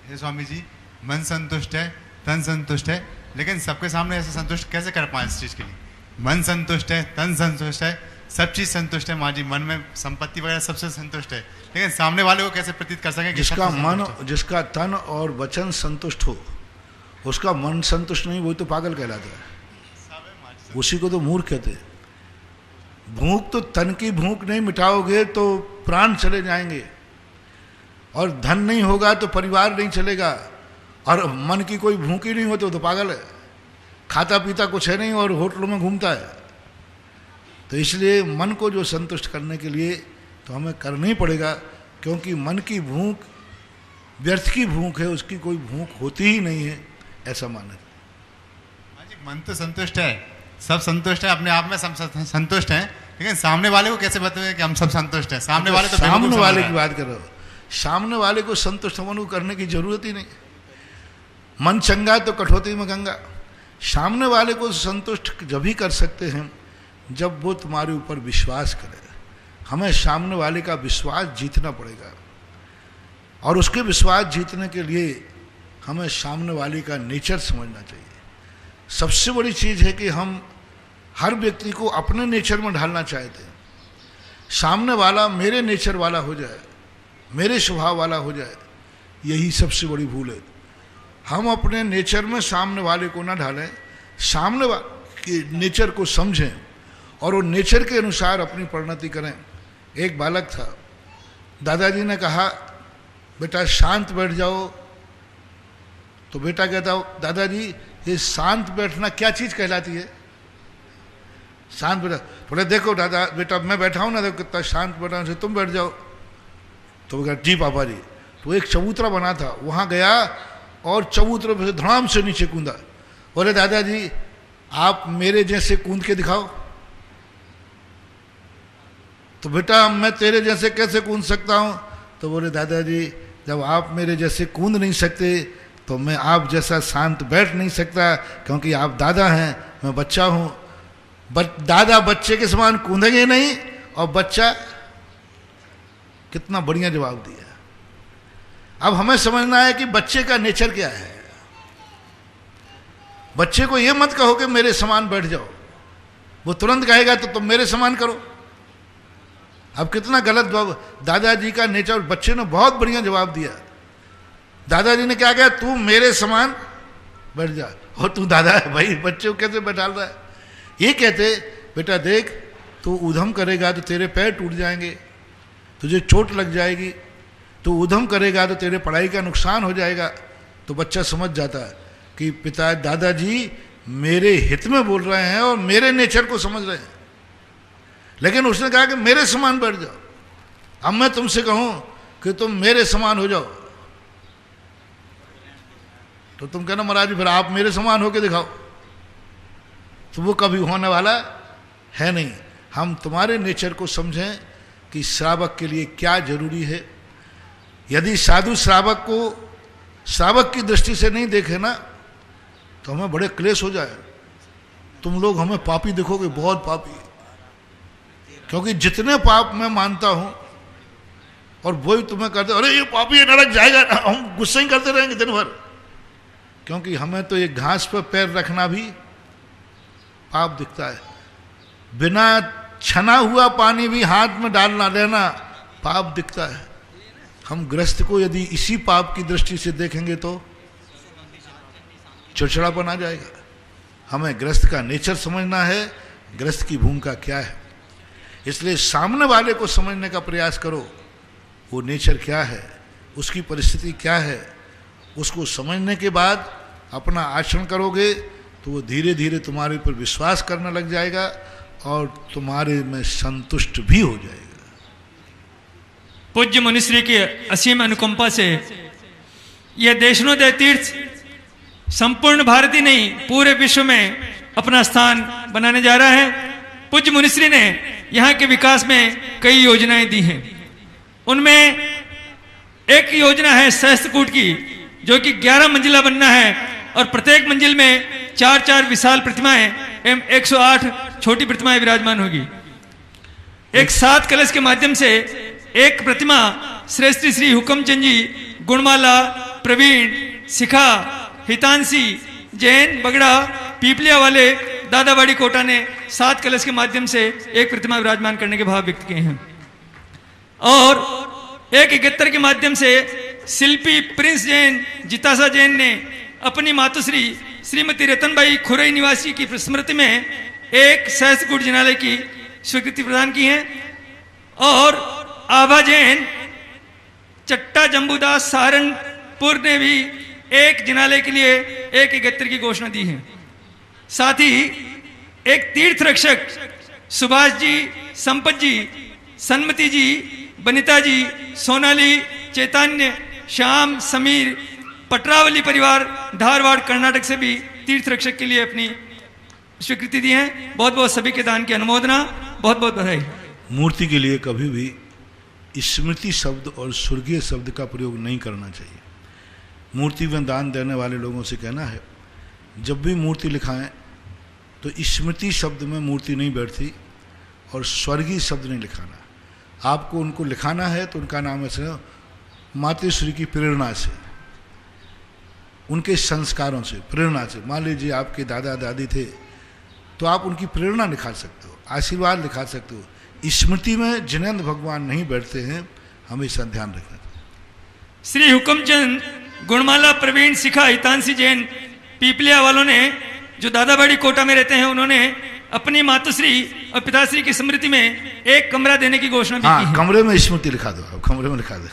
E: हे स्वामी जी, मन संतुष्ट है, तन संतुष्ट है, लेकिन सबके सामने ऐसे संतुष्ट कैसे कर पाए इस चीज़ के लिए? मन संतुष्ट है, तन संतुष्ट है, सब चीज़ संतुष्ट है माँ जी, मन में संपत्ति वगैरह सबसे संतुष्ट है, लेकिन सामने वाले को कैसे प्रतीत कर सकें?
B: जिसका मन, जिसका तन और वचन संतुष्ट हो, उसका मन संतुष्ट नहीं, वही तो पागल कहलाता है। उसी को तो मूर्ख कहते हैं। भूख तो तन की भूख नहीं मिटाओगे तो प्राण चले जाएंगे, और धन नहीं होगा तो परिवार नहीं चलेगा, और मन की कोई भूख ही नहीं हो तो पागल है। खाता पीता कुछ है नहीं और होटलों में घूमता है। तो इसलिए मन को जो संतुष्ट करने के लिए तो हमें करना ही पड़ेगा, क्योंकि मन की भूख व्यर्थ की भूख है, उसकी कोई भूख होती ही नहीं है, ऐसा माना।
E: मन तो संतुष्ट है, सब संतुष्ट है, अपने आप में सब संतुष्ट हैं, लेकिन सामने वाले को कैसे बताएं कि हम सब संतुष्ट हैं? सामने वाले तो
B: सामने वाले की बात कर रहे हो। सामने वाले को संतुष्ट होने को करने की जरूरत ही नहीं। मन चंगा तो कठौती में गंगा। सामने वाले को संतुष्ट जब ही कर सकते हैं जब वो तुम्हारे ऊपर विश्वास करे। हमें सामने वाले का विश्वास जीतना पड़ेगा, और उसके विश्वास जीतने के लिए हमें सामने वाले का नेचर समझना चाहिए। सबसे बड़ी चीज़ है कि हम हर व्यक्ति को अपने नेचर में ढालना चाहते हैं। सामने वाला मेरे नेचर वाला हो जाए, मेरे स्वभाव वाला हो जाए, यही सबसे बड़ी भूल है। हम अपने नेचर में सामने वाले को ना ढालें, सामने वाले के नेचर को समझें और वो नेचर के अनुसार अपनी परिणति करें। एक बालक था, दादाजी ने कहा बेटा शांत बैठ जाओ, तो बेटा कहता दादाजी ये शांत बैठना क्या चीज़ कहलाती है? शांत बैठा, बोले देखो दादा बेटा मैं बैठा हूँ ना, देखो कितना शांत बैठा हूँ, तुम बैठ जाओ। तो वो कहा जी पापा जी। तो एक चबूतरा बना था, वहाँ गया और चबूतरे पे धड़ाम से नीचे कूदा। बोले दादाजी आप मेरे जैसे कूद के दिखाओ। तो बेटा मैं तेरे जैसे कैसे कूद सकता हूँ? तो बोले दादाजी जब आप मेरे जैसे कूद नहीं सकते तो मैं आप जैसा शांत बैठ नहीं सकता, क्योंकि आप दादा हैं, मैं बच्चा हूँ। दादा बच्चे के समान कूदेंगे नहीं, और बच्चा कितना बढ़िया जवाब दिया। अब हमें समझना है कि बच्चे का नेचर क्या है। बच्चे को ये मत कहो कि मेरे समान बैठ जाओ, वो तुरंत कहेगा तो तुम मेरे समान करो। अब कितना गलत जवाब। दादाजी का नेचर, बच्चे ने बहुत बढ़िया जवाब दिया। दादाजी ने क्या कहा, तू मेरे समान बैठ जा, और तू दादा है भाई, बच्चे को कैसे बैठा रहा है? ये कहते बेटा देख तू उधम करेगा तो तेरे पैर टूट जाएंगे, तुझे चोट लग जाएगी, तू उधम करेगा तो तेरे पढ़ाई का नुकसान हो जाएगा। तो बच्चा समझ जाता है कि पिता दादाजी मेरे हित में बोल रहे हैं और मेरे नेचर को समझ रहे हैं। लेकिन उसने कहा कि मेरे समान बैठ जाओ। अब मैं तुमसे कहूं कि तुम मेरे समान हो जाओ, तो तुम कहना महाराज जी फिर आप मेरे समान होके दिखाओ, तो वो कभी होने वाला है नहीं। हम तुम्हारे नेचर को समझें कि श्रावक के लिए क्या जरूरी है। यदि साधु श्रावक को श्रावक की दृष्टि से नहीं देखे ना तो हमें बड़े क्लेश हो जाए। तुम लोग हमें पापी देखोगे, बहुत पापी, क्योंकि जितने पाप मैं मानता हूं और वही तुम्हें करते, अरे ये पापी है नरक जाएगा, हम गुस्से ही करते रहेंगे दिन भर। क्योंकि हमें तो एक घास पर पैर रखना भी पाप दिखता है, बिना छना हुआ पानी भी हाथ में डालना लेना पाप दिखता है। हम गृहस्थ को यदि इसी पाप की दृष्टि से देखेंगे तो चिड़चिड़ापन आ जाएगा। हमें गृहस्थ का नेचर समझना है, गृहस्थ की भूमिका क्या है। इसलिए सामने वाले को समझने का प्रयास करो, वो नेचर क्या है, उसकी परिस्थिति क्या है। उसको समझने के बाद अपना आचरण करोगे तो वो धीरे धीरे तुम्हारे ऊपर विश्वास करने लग जाएगा और तुम्हारे में संतुष्ट भी हो जाएगा।
F: पूज्य मुनिश्री की असीम अनुकंपा से यह देशनोदय तीर्थ संपूर्ण भारत ही नहीं पूरे विश्व में अपना स्थान बनाने जा रहा है। पूज्य मुनिश्री ने यहाँ के विकास में कई योजनाएं दी हैं। उनमें एक योजना है सहस्त्रकूट की, जो कि 11 मंजिला बनना है और प्रत्येक मंजिल में 4-4 विशाल प्रतिमाएं एवं 108 छोटी प्रतिमाएं विराजमान होगी। एक 7 कलश के माध्यम से एक प्रतिमा श्रेष्ठ श्री हुक्मचंद जी, गुणमाला, प्रवीण, शिखा, हितांशी, जैन, बगड़ा, पीपलिया वाले, दादावाड़ी कोटा ने 7 कलश के माध्यम से एक प्रतिमा विराजमान करने के भाव व्यक्त किए हैं। और एक 71 के माध्यम से शिल्पी प्रिंस जैन, जितासा जैन ने अपनी मातुश्री श्रीमती रतनबाई खुरई निवासी की स्मृति में एक सहस्त्रकूट जिनालय की स्वीकृति प्रदान की है। और आभा जैन, चट्टा जम्बूदास सहारनपुर ने भी एक जिनालय के लिए एक 71 की घोषणा दी है। साथ ही एक तीर्थ रक्षक सुभाष जी, संपत जी, सन्मति जी, बनिता जी, सोनाली, चैतन्य, श्याम, समीर, पटरावली परिवार धारवाड़ कर्नाटक से भी तीर्थ रक्षक के लिए अपनी स्वीकृति दी है। बहुत बहुत सभी के दान की अनुमोदना, बहुत बहुत बधाई।
B: मूर्ति के लिए कभी भी स्मृति शब्द और स्वर्गीय शब्द का प्रयोग नहीं करना चाहिए। मूर्ति में दान देने वाले लोगों से कहना है, जब भी मूर्ति लिखाएं तो स्मृति शब्द में मूर्ति नहीं बैठती और स्वर्गीय शब्द नहीं लिखाना। आपको उनको लिखाना है तो उनका नाम है मातेश्वरी की प्रेरणा से, उनके संस्कारों से, प्रेरणा से। मान लीजिए आपके दादा दादी थे तो आप उनकी प्रेरणा लिखा सकते हो, आशीर्वाद लिखा सकते हो। स्मृति में जिनेंद्र भगवान नहीं बैठते हैं, हमेशा ध्यान रखना।
F: श्री हुक्मचंद, गुणमाला, प्रवीण, शिखा, हितांशी जैन पीपलिया वालों ने, जो दादाबाड़ी कोटा में रहते हैं, उन्होंने अपनी मातुश्री और पिताश्री की स्मृति में एक कमरा देने की घोषणा भी की है।
B: कमरे में स्मृति लिखा दो, आप कमरे में लिखा दो।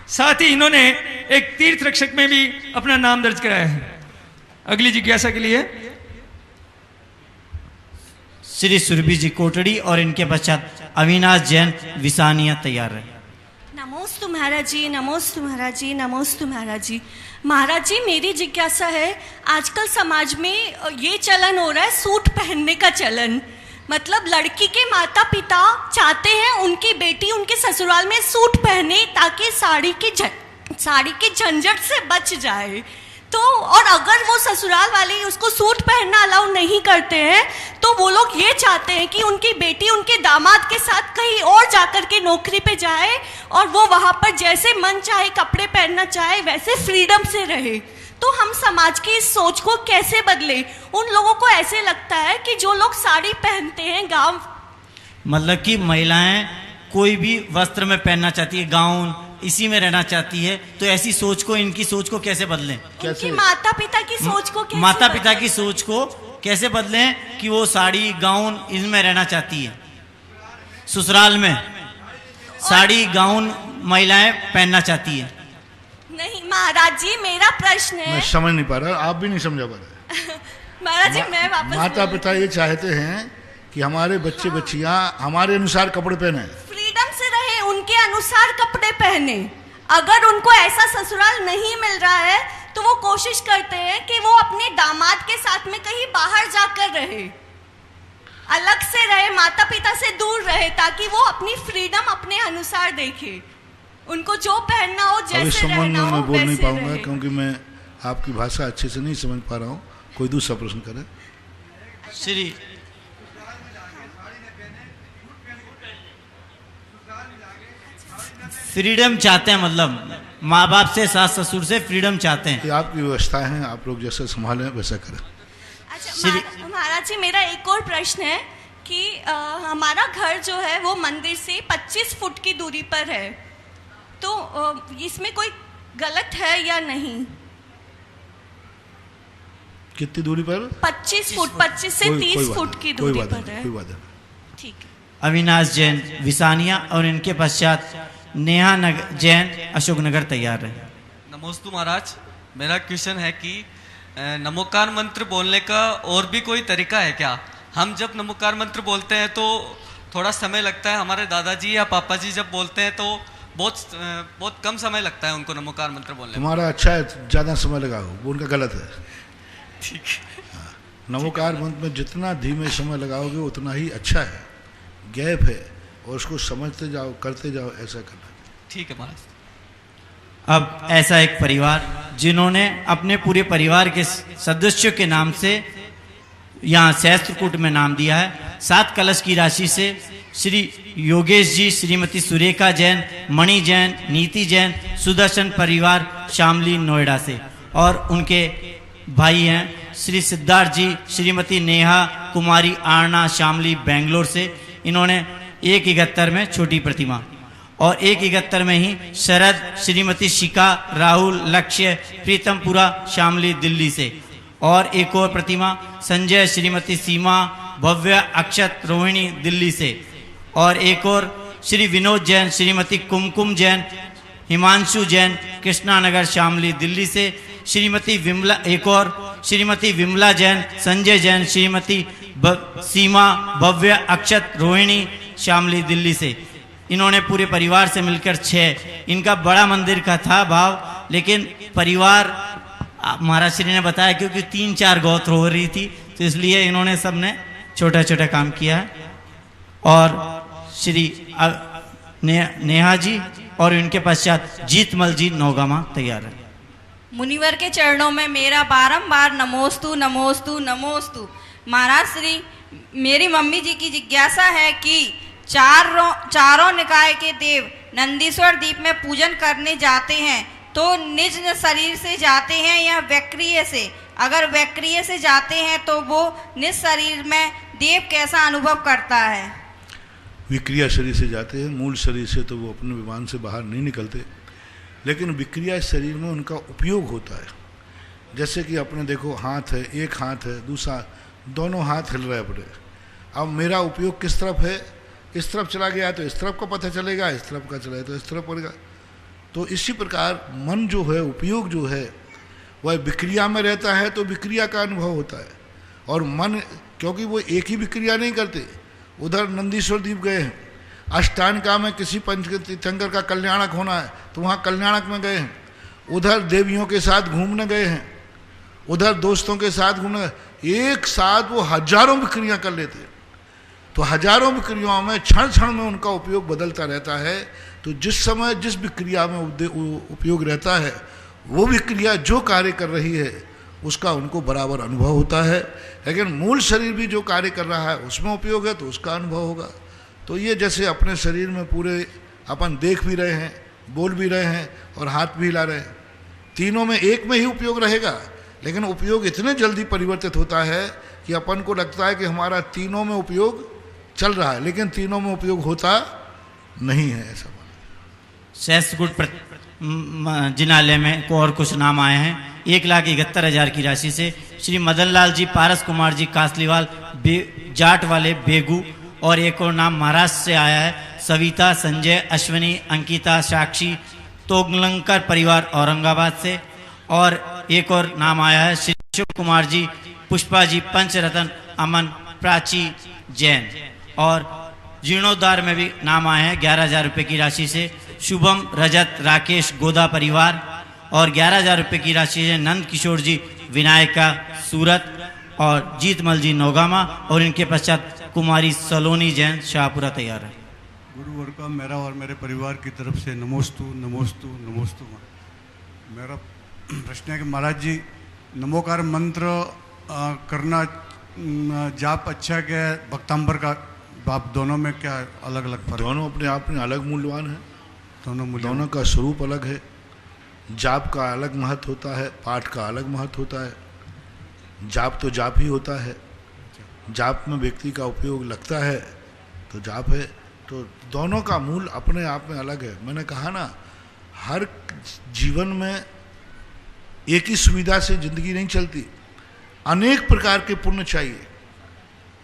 F: साथ ही इन्होंने एक तीर्थ रक्षक में भी अपना नाम दर्ज कराया है। अगली जिज्ञासा के लिए
D: श्री सुरभि जी कोटड़ी और इनके पश्चात अविनाश जैन विसानिया तैयार है।
G: नमोस्तु महाराज जी, नमोस्तु महाराज जी, नमोस्तु महाराज जी। महाराज जी, मेरी जिज्ञासा है, आजकल समाज में ये चलन हो रहा है सूट पहनने का चलन। मतलब लड़की के माता पिता चाहते हैं उनकी बेटी उनके ससुराल में सूट पहने ताकि साड़ी की झंझट से बच जाए। तो और अगर वो ससुराल वाले उसको सूट पहनना अलाउ नहीं करते हैं तो वो लोग ये चाहते हैं कि उनकी बेटी उनके दामाद के साथ कहीं और जाकर के नौकरी पे जाए और वो वहाँ पर जैसे मन चाहे कपड़े पहनना चाहे वैसे फ्रीडम से रहे। तो हम समाज की इस सोच को कैसे बदले? उन लोगों को ऐसे लगता है कि जो लोग साड़ी पहनते हैं गाँव,
D: मतलब कि महिलाएं कोई भी वस्त्र में पहनना चाहती है, गाउन, इसी में रहना चाहती है, तो ऐसी सोच को, इनकी सोच को कैसे बदलें?
G: उनकी माता पिता की सोच को कैसे
D: माता पिता की सोच को कैसे बदलें कि वो साड़ी गाउन इनमें रहना चाहती है? ससुराल में साड़ी गाउन महिलाएं पहनना चाहती है।
G: नहीं महाराज जी, मेरा प्रश्न है,
B: मैं समझ नहीं पा रहा, आप भी नहीं समझा पा रहे।
G: महाराज जी मैं वापस
B: माता पिता ये चाहते हैं कि हमारे बच्चे बच्चियां हमारे अनुसार कपड़े पहने,
G: फ्रीडम से रहे, उनके अनुसार कपड़े पहने। अगर उनको ऐसा ससुराल नहीं मिल रहा है तो वो कोशिश करते हैं कि वो अपने दामाद के साथ में कहीं बाहर जाकर रहे, अलग से रहे, माता पिता से दूर रहे, ताकि वो अपनी फ्रीडम अपने अनुसार देखे। उनको जो पहनना हो, जैसे रहना हो,
B: मैं बोल नहीं
G: वैसे
B: पाऊंगा
G: रहे।
B: क्योंकि मैं आपकी भाषा अच्छे से नहीं समझ पा रहा हूँ। कोई दूसरा प्रश्न करे।
D: श्री फ्रीडम चाहते हैं, मतलब माँ बाप से, सास ससुर से फ्रीडम चाहते हैं।
B: ये आपकी व्यवस्था है, आप लोग जैसे संभालें वैसा करें।
G: अच्छा महाराज जी, मेरा एक और प्रश्न है कि हमारा घर जो है वो मंदिर से 25 फुट की दूरी पर है, तो इसमें कोई गलत है या नहीं?
B: कितनी दूरी पर?
G: 25 फुट, 25 से 30 फुट की दूरी पर है।
B: कोई बात नहीं।
G: ठीक है।
D: अविनाश जैन विसानिया और इनके पश्चात नेहा जैन अशोकनगर तैयार है।
H: नमोस्तु महाराज, मेरा क्वेश्चन है कि नमोकार मंत्र बोलने का और भी कोई तरीका है क्या? हम जब नमोकार मंत्र बोलते हैं तो थोड़ा समय लगता है, हमारे दादाजी या पापा जी जब बोलते हैं तो बहुत कम समय लगता है उनको नमोकार मंत्र बोलने में।
B: तुम्हारा अच्छा है, ज़्यादा समय लगाओ, वो उनका गलत है।
H: ठीक है।
B: नमोकार मंत्र में जितना धीमे समय लगाओगे उतना ही अच्छा है। गैप है और उसको समझते जाओ, करते जाओ, ऐसा करना।
H: ठीक है महाराज।
D: अब ऐसा एक परिवार जिन्होंने अपने पूरे परिवार के सदस्यों के नाम से यहाँ सहस्त्रकूट में नाम दिया है, 7 कलश की राशि से श्री योगेश जी, श्रीमती सुरेखा जैन, मणि जैन, नीति जैन, सुदर्शन परिवार शामली नोएडा से, और उनके भाई हैं श्री सिद्धार्थ जी, श्रीमती नेहा कुमारी आरना शामली बेंगलोर से। इन्होंने 171 में छोटी प्रतिमा और 171 में ही शरद, श्रीमती शिखा, राहुल, लक्ष्य, प्रीतमपुरा शामली दिल्ली से, और एक और प्रतिमा संजय, श्रीमती सीमा, भव्य, अक्षत, रोहिणी दिल्ली से, और एक और श्री विनोद जैन, श्रीमती कुमकुम जैन, हिमांशु जैन, कृष्णानगर शामली दिल्ली से, श्रीमती विमला, एक और श्रीमती विमला जैन, संजय जैन, श्रीमती सीमा, भव्य, अक्षत, रोहिणी शामली दिल्ली से। इन्होंने पूरे परिवार से मिलकर 6, इनका बड़ा मंदिर का था भाव, लेकिन परिवार महाराज श्री ने बताया क्योंकि 3-4 गोत्र हो रही थी तो इसलिए इन्होंने सबने छोटा छोटा काम किया है। और श्री नेहा जी और इनके पश्चात जीतमल जी नौगामा तैयार है।
I: मुनिवर के चरणों में मेरा बारंबार नमोस्तु नमोस्तु नमोस्तु। महाराज श्री, मेरी मम्मी जी की जिज्ञासा है कि चारों निकाय के देव नंदीश्वर द्वीप में पूजन करने जाते हैं तो निज शरीर से जाते हैं या वैक्रिय से? अगर वैक्रिय से जाते हैं तो वो निज शरीर में देव कैसा अनुभव करता है?
B: विक्रिया शरीर से जाते हैं, मूल शरीर से तो वो अपने विमान से बाहर नहीं निकलते, लेकिन विक्रिया शरीर में उनका उपयोग होता है। जैसे कि अपने देखो हाथ है, एक हाथ है, दूसरा, दोनों हाथ हिल रहे अपने। अब मेरा उपयोग किस तरफ है? इस तरफ चला गया तो इस तरफ का पता चलेगा, इस तरफ का चला तो इस तरफ पड़ेगा। तो इसी प्रकार मन जो है, उपयोग जो है, वह विक्रिया में रहता है तो विक्रिया का अनुभव होता है। और मन, क्योंकि वो एक ही विक्रिया नहीं करते, उधर नंदीश्वर द्वीप गए हैं, अष्टांगा में किसी पंच तीर्थंकर का कल्याणक होना है तो वहाँ कल्याणक में गए हैं, उधर देवियों के साथ घूमने गए हैं, उधर दोस्तों के साथ घूमने, एक साथ वो हजारों विक्रियाँ कर लेते हैं। तो हजारों विक्रियाओं में क्षण क्षण में उनका उपयोग बदलता रहता है। तो जिस समय जिस विक्रिया में उपयोग रहता है, वो विक्रिया जो कार्य कर रही है उसका उनको बराबर अनुभव होता है। लेकिन मूल शरीर भी जो कार्य कर रहा है उसमें उपयोग है तो उसका अनुभव होगा। तो ये जैसे अपने शरीर में पूरे अपन देख भी रहे हैं, बोल भी रहे हैं और हाथ भी हिला रहे हैं, तीनों में एक में ही उपयोग रहेगा, लेकिन उपयोग इतने जल्दी परिवर्तित होता है कि अपन को लगता है कि हमारा तीनों में उपयोग चल रहा है, लेकिन तीनों में उपयोग होता नहीं है। ऐसा
D: सहस्त्रकुट जिनालय में को और कुछ नाम आए हैं। 1,71,000 की राशि से श्री मदन लाल जी, पारस कुमार जी कासलीवाल जाट वाले बेगू, और एक और नाम महाराष्ट्र से आया है, सविता, संजय, अश्विनी, अंकिता, साक्षी, तोगलंकर परिवार औरंगाबाद से। और एक और नाम आया है श्री शिव कुमार जी, पुष्पा जी, पंचरतन, अमन, प्राची, जैन। और जीर्णोद्धार में भी नाम आए हैं 11,000 रुपये की राशि से शुभम, रजत, राकेश, गोदा परिवार। और 11,000 रुपये की राशि से नंद किशोर जी, विनायका, सूरत, और जीतमल जी, नौगामा। और इनके पश्चात कुमारी सलोनी जैन, शाहपुरा तैयार है।
J: गुरुवर का मेरा और मेरे परिवार की तरफ से नमोस्तु नमोस्तु नमोस्तु। मेरा प्रश्न है कि महाराज जी, नमोकार मंत्र करना जाप अच्छा क्या है, भक्तांबर का बाप, दोनों में क्या अलग अलग फर्क?
B: दोनों अपने आप में अलग मूल्यवान है, दोनों का स्वरूप अलग है। जाप का अलग महत्व होता है, पाठ का अलग महत्व होता है। जाप तो जाप ही होता है, जाप में व्यक्ति का उपयोग लगता है तो जाप है। तो दोनों का मूल अपने आप में अलग है। मैंने कहा ना, हर जीवन में एक ही सुविधा से जिंदगी नहीं चलती, अनेक प्रकार के पुण्य चाहिए।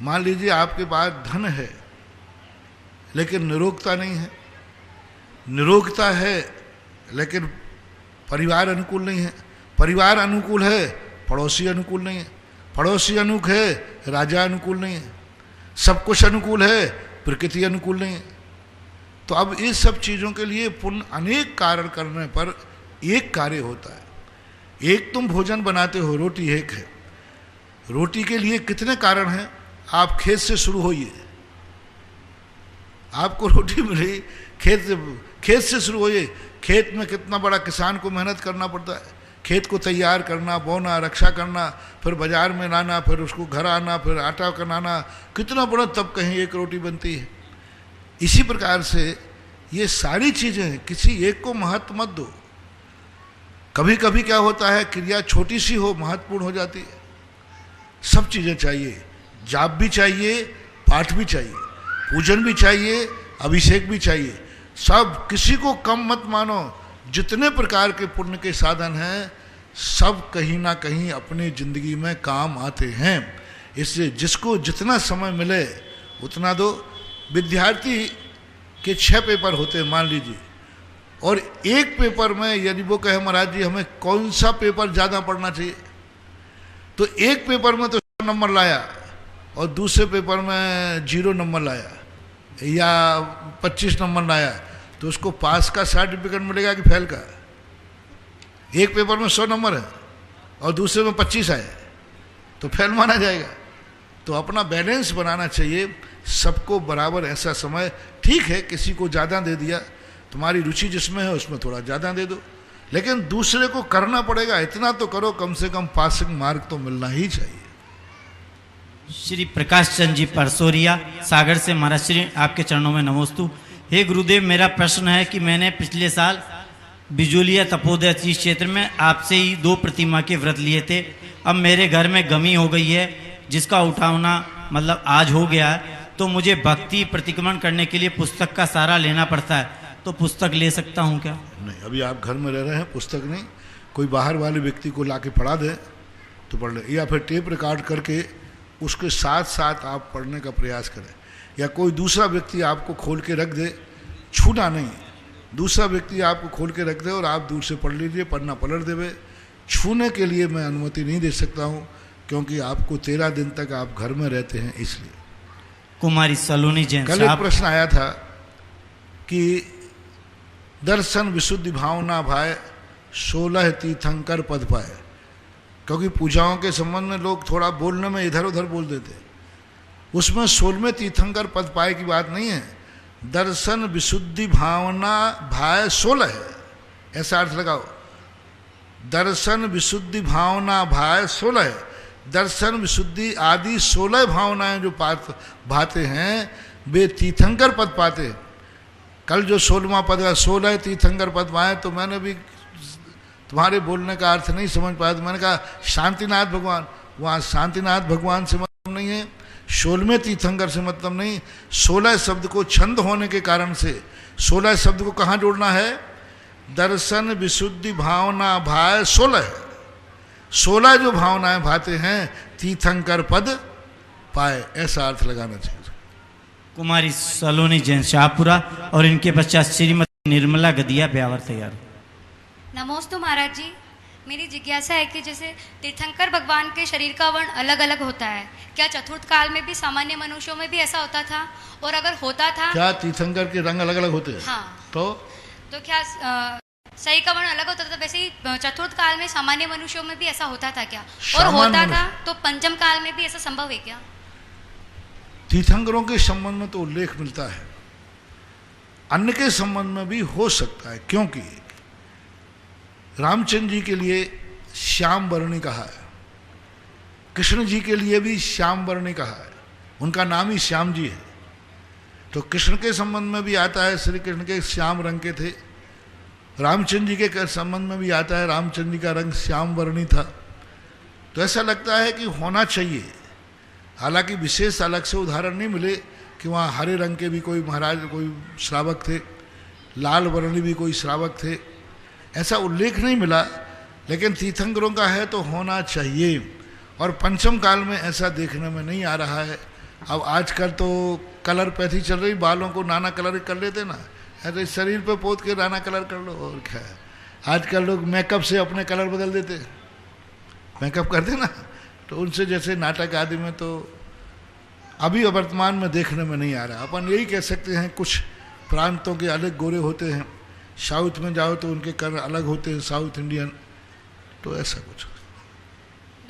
B: मान लीजिए आपके पास धन है लेकिन निरोगता नहीं है, निरोगता है लेकिन परिवार अनुकूल नहीं है, परिवार अनुकूल है पड़ोसी अनुकूल नहीं है, पड़ोसी अनुकूल है राजा अनुकूल नहीं है, सब कुछ अनुकूल है प्रकृति अनुकूल नहीं है। तो अब इस सब चीज़ों के लिए पुण्य अनेक कारण करने पर एक कार्य होता है। एक तुम भोजन बनाते हो, रोटी एक है, रोटी के लिए कितने कारण हैं? आप खेत से शुरू होइए, आपको रोटी मिली खेत से शुरू होइए। खेत में कितना बड़ा किसान को मेहनत करना पड़ता है, खेत को तैयार करना, बोना, रक्षा करना, फिर बाजार में लाना, फिर उसको घर आना, फिर आटा बनाना, कितना बड़ा, तब कहीं एक रोटी बनती है। इसी प्रकार से ये सारी चीज़ें, किसी एक को महत्व मत दो। कभी कभी क्या होता है, क्रिया छोटी सी हो महत्वपूर्ण हो जाती है। सब चीज़ें चाहिए, जाप भी चाहिए, पाठ भी चाहिए, पूजन भी चाहिए, अभिषेक भी चाहिए। सब, किसी को कम मत मानो। जितने प्रकार के पुण्य के साधन हैं सब कहीं ना कहीं अपनी जिंदगी में काम आते हैं। इसलिए जिसको जितना समय मिले उतना दो। विद्यार्थी के 6 पेपर होते हैं मान लीजिए, और एक पेपर में यदि वो कहे महाराज जी हमें कौन सा पेपर ज़्यादा पढ़ना चाहिए, तो एक पेपर में तो 100 नंबर लाया और दूसरे पेपर में 0 नंबर लाया या 25 नंबर लाया, तो उसको पास का सर्टिफिकेट मिलेगा कि फेल का? एक पेपर में 100 नंबर है और दूसरे में 25 आए तो फेल माना जाएगा। तो अपना बैलेंस बनाना चाहिए, सबको बराबर ऐसा समय। ठीक है, किसी को ज़्यादा दे दिया, तुम्हारी रुचि जिसमें है उसमें थोड़ा ज़्यादा दे दो, लेकिन दूसरे को करना पड़ेगा, इतना तो करो, कम से कम पासिंग मार्क तो मिलना ही चाहिए।
D: श्री प्रकाश चंद जी परसोरिया सागर से, महाराज श्री आपके चरणों में नमोस्तु। हे गुरुदेव, मेरा प्रश्न है कि मैंने पिछले साल बिजोलिया तपोदय तीर्थ क्षेत्र में आपसे ही 2 प्रतिमा के व्रत लिए थे। अब मेरे घर में गमी हो गई है, जिसका उठाना मतलब आज हो गया है, तो मुझे भक्ति प्रतिक्रमण करने के लिए पुस्तक का सहारा लेना पड़ता है, तो पुस्तक ले सकता हूँ क्या?
B: नहीं, अभी आप घर में रह रहे हैं, पुस्तक नहीं, कोई बाहर वाले व्यक्ति को लाके पढ़ा दे तो पढ़ ले, या फिर टेप रिकॉर्ड करके उसके साथ साथ आप पढ़ने का प्रयास करें, या कोई दूसरा व्यक्ति आपको खोल के रख दे, छूना नहीं, दूसरा व्यक्ति आपको खोल के रख दे और आप दूर से पढ़ लीजिए, पढ़ना पलट देवे। छूने के लिए मैं अनुमति नहीं दे सकता हूँ, क्योंकि आपको 13 दिन तक आप घर में रहते हैं, इसलिए।
D: कुमारी सलोनी जैन,
B: कल एक प्रश्न आया था कि दर्शन विशुद्धि भावना भाए 16 तीर्थंकर पद पाए, क्योंकि पूजाओं के संबंध में लोग थोड़ा बोलने में इधर उधर बोल देते, उसमें 16वें तीर्थंकर पद पाए की बात नहीं है, दर्शन विशुद्धि भावना भाए 16 है, ऐसा अर्थ लगाओ। दर्शन विशुद्धि भावना भाए 16 है, दर्शन विशुद्धि आदि 16 भावनाएं जो भाते हैं वे तीर्थंकर पद पाते हैं। कल जो 16वां पद है, 16 तीर्थंकर पद पाए, तो मैंने भी तुम्हारे बोलने का अर्थ नहीं समझ पाया, तो मैंने कहा शांतिनाथ भगवान, वहाँ शांतिनाथ भगवान से मतलब नहीं है, 16वें तीर्थंकर से मतलब नहीं। 16 शब्द को छंद होने के कारण से 16 शब्द को कहाँ जोड़ना है? दर्शन विशुद्धि भावना भाय 16 है, 16 जो भावनाएं भाते हैं तीर्थंकर पद पाए, ऐसा अर्थ लगाना चाहिए।
D: कुमारी सलोनी जैन शाहपुरा, और इनके पश्चात श्रीमती निर्मला गदिया ब्यावर तैयार।
K: नमोस्तु महाराज जी, मेरी जिज्ञासा है कि जैसे तीर्थंकर भगवान के शरीर का वर्ण अलग अलग होता है, क्या चतुर्थ काल में भी सामान्य मनुष्यों में भी ऐसा होता था? और अगर होता था, क्या
B: तीर्थंकर के रंग अलग अलग होते हैं?
K: हाँ, तो क्या सही का वर्ण अलग होता था? वैसे ही चतुर्थ काल में सामान्य मनुष्यों में भी ऐसा होता था क्या? और होता था तो पंचम काल में भी ऐसा संभव है क्या?
B: तीर्थंकरों के संबंध में तो उल्लेख मिलता है, अन्य के संबंध में भी हो सकता है, क्योंकि रामचंद्र जी के लिए श्याम वर्णी कहा है, कृष्ण जी के लिए भी श्याम वर्णी कहा है, उनका नाम ही श्याम जी है। तो कृष्ण के संबंध में भी आता है, श्री कृष्ण के श्याम रंग के थे, रामचंद्र जी के संबंध में भी आता है, रामचंद्र जी का रंग श्याम वर्णी था। तो ऐसा लगता है कि होना चाहिए, हालांकि विशेष अलग से उदाहरण नहीं मिले कि वहाँ हरे रंग के भी कोई महाराज कोई श्रावक थे, लाल वर्णी भी कोई श्रावक थे, ऐसा उल्लेख नहीं मिला, लेकिन तीर्थंकरों का है तो होना चाहिए। और पंचम काल में ऐसा देखने में नहीं आ रहा है। अब आजकल तो कलर पैथी चल रही, बालों को नाना कलर कर लेते ना, ऐसे शरीर पे पोत के नाना कलर कर लो, और क्या है। आजकल लोग मेकअप से अपने कलर बदल देते, मेकअप करते ना, तो उनसे जैसे नाटक आदि में तो अभी वर्तमान में देखने में नहीं आ रहा। अपन यही कह सकते हैं कुछ प्रांतों के अलग गोरे होते हैं, साउथ में जाओ तो उनके कलर अलग होते हैं, साउथ इंडियन, तो ऐसा कुछ।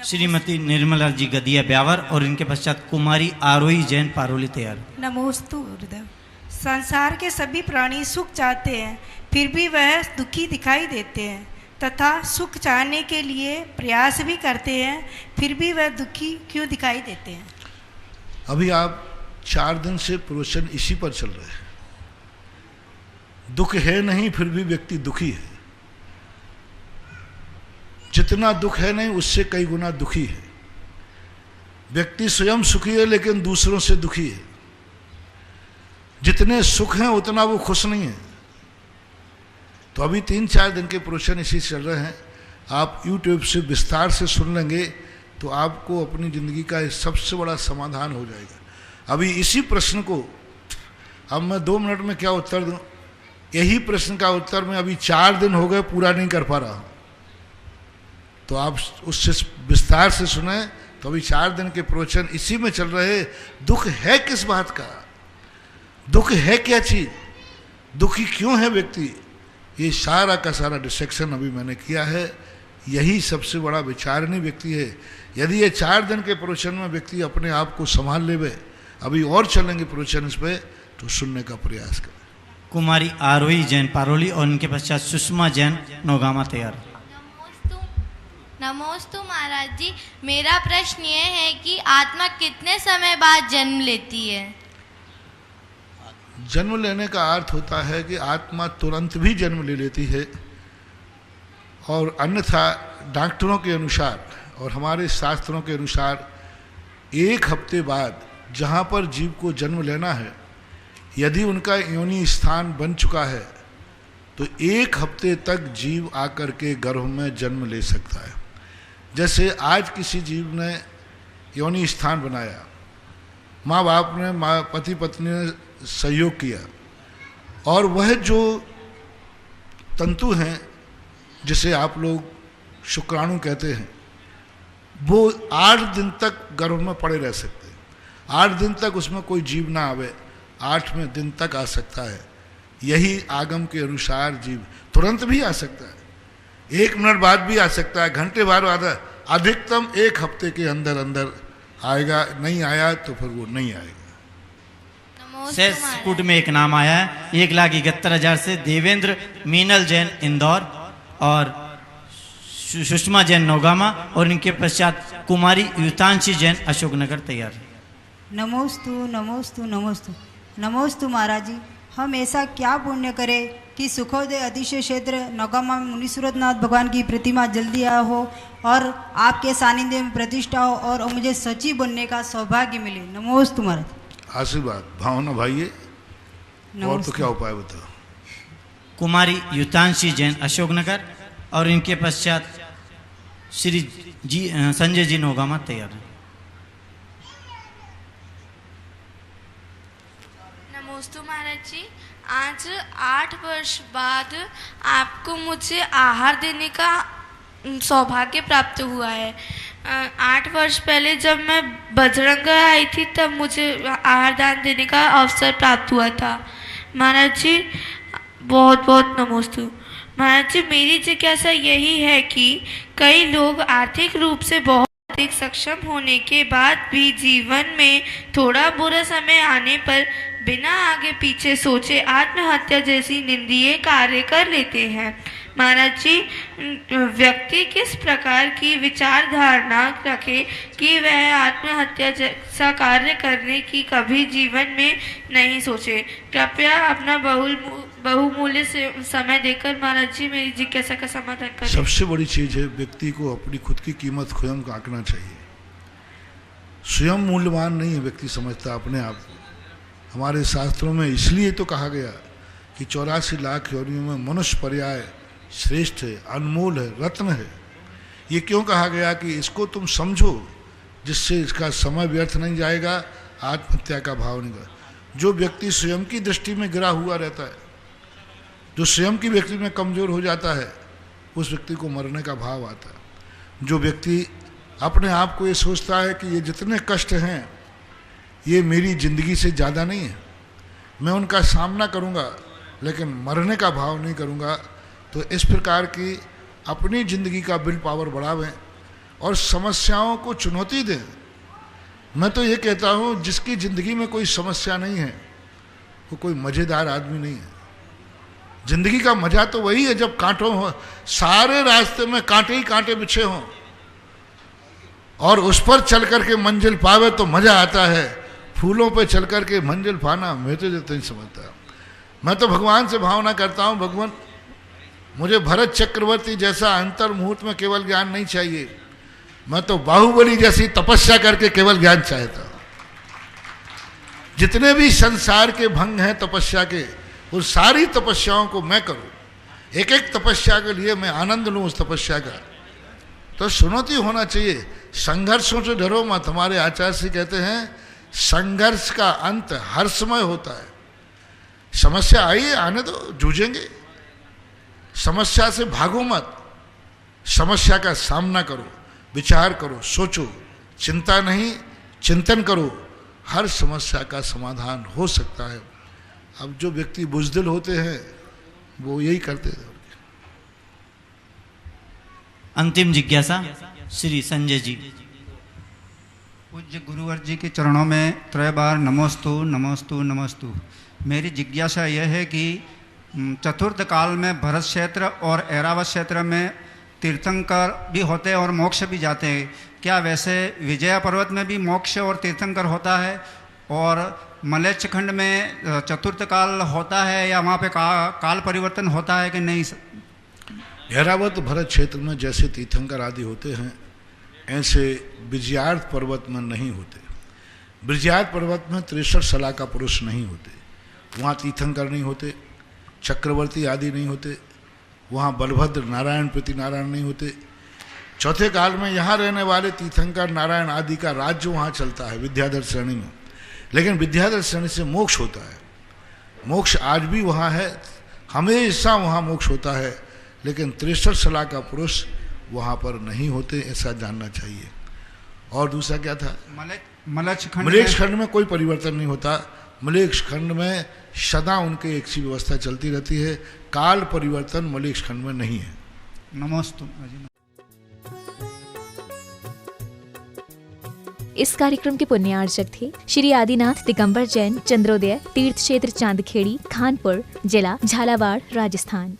D: श्रीमती निर्मला जी गदिया ब्यावर, और इनके पश्चात कुमारी आरोही जैन पारोली तैयार।
L: नमोस्तु गुरुदेव। संसार के सभी प्राणी सुख चाहते हैं, फिर भी वह दुखी दिखाई देते हैं, तथा सुख चाहने के लिए प्रयास भी करते हैं, फिर भी वह दुखी क्यों दिखाई देते हैं?
B: अभी आप 4 दिन से प्रवचन इसी पर चल रहे हैं। दुख है नहीं फिर भी व्यक्ति दुखी है, जितना दुख है नहीं उससे कई गुना दुखी है। व्यक्ति स्वयं सुखी है लेकिन दूसरों से दुखी है, जितने सुख हैं उतना वो खुश नहीं है। तो अभी 3-4 दिन के प्रवचन इसी चल रहे हैं, आप YouTube से विस्तार से सुन लेंगे तो आपको अपनी ज़िंदगी का सबसे बड़ा समाधान हो जाएगा। अभी इसी प्रश्न को अब मैं 2 मिनट में क्या उत्तर दूं, यही प्रश्न का उत्तर मैं अभी 4 दिन हो गए पूरा नहीं कर पा रहा हूं, तो आप उससे विस्तार से सुने। तो अभी 4 दिन के प्रवचन इसी में चल रहे। दुख है किस बात का, दुख है क्या चीज, दुखी क्यों है व्यक्ति, ये सारा का सारा डिसेक्शन अभी मैंने किया है। यही सबसे बड़ा विचारणीय व्यक्ति है। यदि ये 4 दिन के प्रवचन में व्यक्ति अपने आप को संभाल लेवे, अभी और चलेंगे प्रवचन इस पे, तो सुनने का प्रयास करें।
D: कुमारी आरोही जैन पारोली और इनके पश्चात सुषमा जैन नौगामा तैयार।
M: नमोस्तु महाराज जी, मेरा प्रश्न ये है कि आत्मा कितने समय बाद जन्म लेती है?
B: जन्म लेने का अर्थ होता है कि आत्मा तुरंत भी जन्म ले लेती है, और अन्यथा डॉक्टरों के अनुसार और हमारे शास्त्रों के अनुसार 1 हफ्ते बाद जहाँ पर जीव को जन्म लेना है, यदि उनका योनि स्थान बन चुका है तो 1 हफ्ते तक जीव आकर के गर्भ में जन्म ले सकता है। जैसे आज किसी जीव ने योनि स्थान बनाया, माँ बाप ने, माँ पति पत्नी ने सहयोग किया, और वह जो तंतु हैं जिसे आप लोग शुक्राणु कहते हैं, वो 8 दिन तक गर्भ में पड़े रह सकते हैं। 8 दिन तक उसमें कोई जीव ना आवे, 8वें दिन तक आ सकता है। यही आगम के अनुसार जीव तुरंत भी आ सकता है, 1 मिनट बाद भी आ सकता है, घंटे बाद अधिकतम 1 हफ्ते के अंदर अंदर आएगा। नहीं आया तो फिर वो नहीं आएगा।
D: सेस्कुट में एक नाम आया है 1,71,000 से देवेंद्र मीनल जैन इंदौर और सुषमा जैन नौगामा, और इनके पश्चात कुमारी युतांशी जैन अशोकनगर तैयार।
N: नमोस्तु नमोस्तु नमोस्तु नमोस्तु महाराज जी, हम ऐसा क्या पुण्य करें कि सुखोदय अतिशय क्षेत्र नौगामा में मुनि सूरतनाथ भगवान की प्रतिमा जल्दी आया हो और आपके सानिध्य में प्रतिष्ठा हो और मुझे सचिव बनने का सौभाग्य मिले। नमोस्तु महाराज।
B: आशीर्वाद भावना भाई, और तो क्या उपाय बताओ।
D: कुमारी युतांशी जैन अशोकनगर और इनके पश्चात श्री जी संजय जी नौगामा तैयार है।
M: नमोस्तु महाराज जी, आज 8 वर्ष बाद आपको मुझे आहार देने का सौभाग्य प्राप्त हुआ है। 8 वर्ष पहले जब मैं बजरंग आई थी तब मुझे आहार दान देने का अवसर प्राप्त हुआ था। महाराज जी बहुत बहुत नमोस्तु। महाराज जी, मेरी जिज्ञासा यही है कि कई लोग आर्थिक रूप से बहुत अधिक सक्षम होने के बाद भी जीवन में थोड़ा बुरा समय आने पर बिना आगे पीछे सोचे आत्महत्या जैसी निंदनीय कार्य कर लेते हैं। महाराज जी, व्यक्ति किस प्रकार की विचारधारणा रखे कि वह आत्महत्या जैसा कार्य करने की कभी जीवन में नहीं सोचे? कृपया अपना बहुमूल्य से समय देकर महाराज जी मेरी जिज्ञासा का समाधान करें।
B: सबसे बड़ी चीज है व्यक्ति को अपनी खुद की कीमत स्वयं आंकना चाहिए। स्वयं मूल्यवान नहीं है व्यक्ति समझता अपने आप को। हमारे शास्त्रों में इसलिए तो कहा गया कि 84 लाख योनियों में मनुष्य पर्याय श्रेष्ठ है, अनमोल है, रत्न है। ये क्यों कहा गया कि इसको तुम समझो जिससे इसका समय व्यर्थ नहीं जाएगा, आत्महत्या का भाव नहीं कर। जो व्यक्ति स्वयं की दृष्टि में गिरा हुआ रहता है, जो स्वयं की व्यक्ति में कमजोर हो जाता है, उस व्यक्ति को मरने का भाव आता है। जो व्यक्ति अपने आप को ये सोचता है कि ये जितने कष्ट हैं ये मेरी जिंदगी से ज़्यादा नहीं है, मैं उनका सामना करूंगा लेकिन मरने का भाव नहीं करूंगा, तो इस प्रकार की अपनी ज़िंदगी का विल पावर बढ़ावें और समस्याओं को चुनौती दें। मैं तो ये कहता हूँ जिसकी ज़िंदगी में कोई समस्या नहीं है वो कोई मज़ेदार आदमी नहीं है। ज़िंदगी का मज़ा तो वही है जब कांटों हो, सारे रास्ते में कांटे ही कांटे बिछे हों और उस पर चल करके मंजिल पावे तो मज़ा आता है। फूलों पे चल करके मंजिल पाना मैं तो नहीं समझता। मैं तो भगवान से भावना करता हूँ, भगवान मुझे भरत चक्रवर्ती जैसा अंतर मुहूर्त में केवल ज्ञान नहीं चाहिए, मैं तो बाहुबली जैसी तपस्या करके केवल ज्ञान चाहता हूँ। जितने भी संसार के भंग हैं तपस्या के, उस सारी तपस्याओं को मैं करूँ, एक एक तपस्या के लिए मैं आनंद लूँ उस तपस्या का। तो चुनौती होना चाहिए, संघर्षों से डरो मत। हमारे आचार्य श्री कहते हैं संघर्ष का अंत हर समय होता है। समस्या आई है, आने दो, जूझेंगे। समस्या से भागो मत, समस्या का सामना करो, विचार करो, सोचो, चिंता नहीं चिंतन करो, हर समस्या का समाधान हो सकता है। अब जो व्यक्ति बुजदिल होते हैं वो यही करते हैं।
D: अंतिम जिज्ञासा श्री संजय जी।
O: पूज्य गुरुवर जी के चरणों में त्रय बार नमोस्तु नमोस्तु नमोस्तु। मेरी जिज्ञासा यह है कि चतुर्थ काल में भरत क्षेत्र और ऐरावत क्षेत्र में तीर्थंकर भी होते हैं और मोक्ष भी जाते हैं। क्या वैसे विजया पर्वत में भी मोक्ष और तीर्थंकर होता है? और मलेच्छ खंड में चतुर्थ काल होता है या वहाँ पे काल परिवर्तन होता है कि नहीं?
B: ऐरावत भरत क्षेत्र में जैसे तीर्थंकर आदि होते हैं ऐसे विजयार्थ पर्वत में नहीं होते। विजयार्थ पर्वत में 63 सला का पुरुष नहीं होते, वहाँ तीर्थंकर नहीं होते, चक्रवर्ती आदि नहीं होते, वहाँ बलभद्र नारायण प्रति नारायण नहीं होते। चौथे काल में यहाँ रहने वाले तीर्थंकर नारायण आदि का राज्य वहाँ चलता है विद्याधर श्रेणी में, लेकिन विद्याधर श्रेणी से मोक्ष होता है। मोक्ष आज भी वहाँ है, हमेशा वहाँ मोक्ष होता है, लेकिन 63 सला का पुरुष वहाँ पर नहीं होते, ऐसा जानना चाहिए। और दूसरा क्या था? मलेच्छ खंड में कोई परिवर्तन नहीं होता। मलेच्छ खंड में सदा उनके एक सी व्यवस्था चलती रहती है, काल परिवर्तन मलेच्छ खंड में नहीं है।
O: नमोस्तु।
A: इस कार्यक्रम के पुण्यार्चक थे श्री आदिनाथ दिगंबर जैन चंद्रोदय तीर्थ क्षेत्र चांदखेड़ी खानपुर जिला झालावाड़ राजस्थान।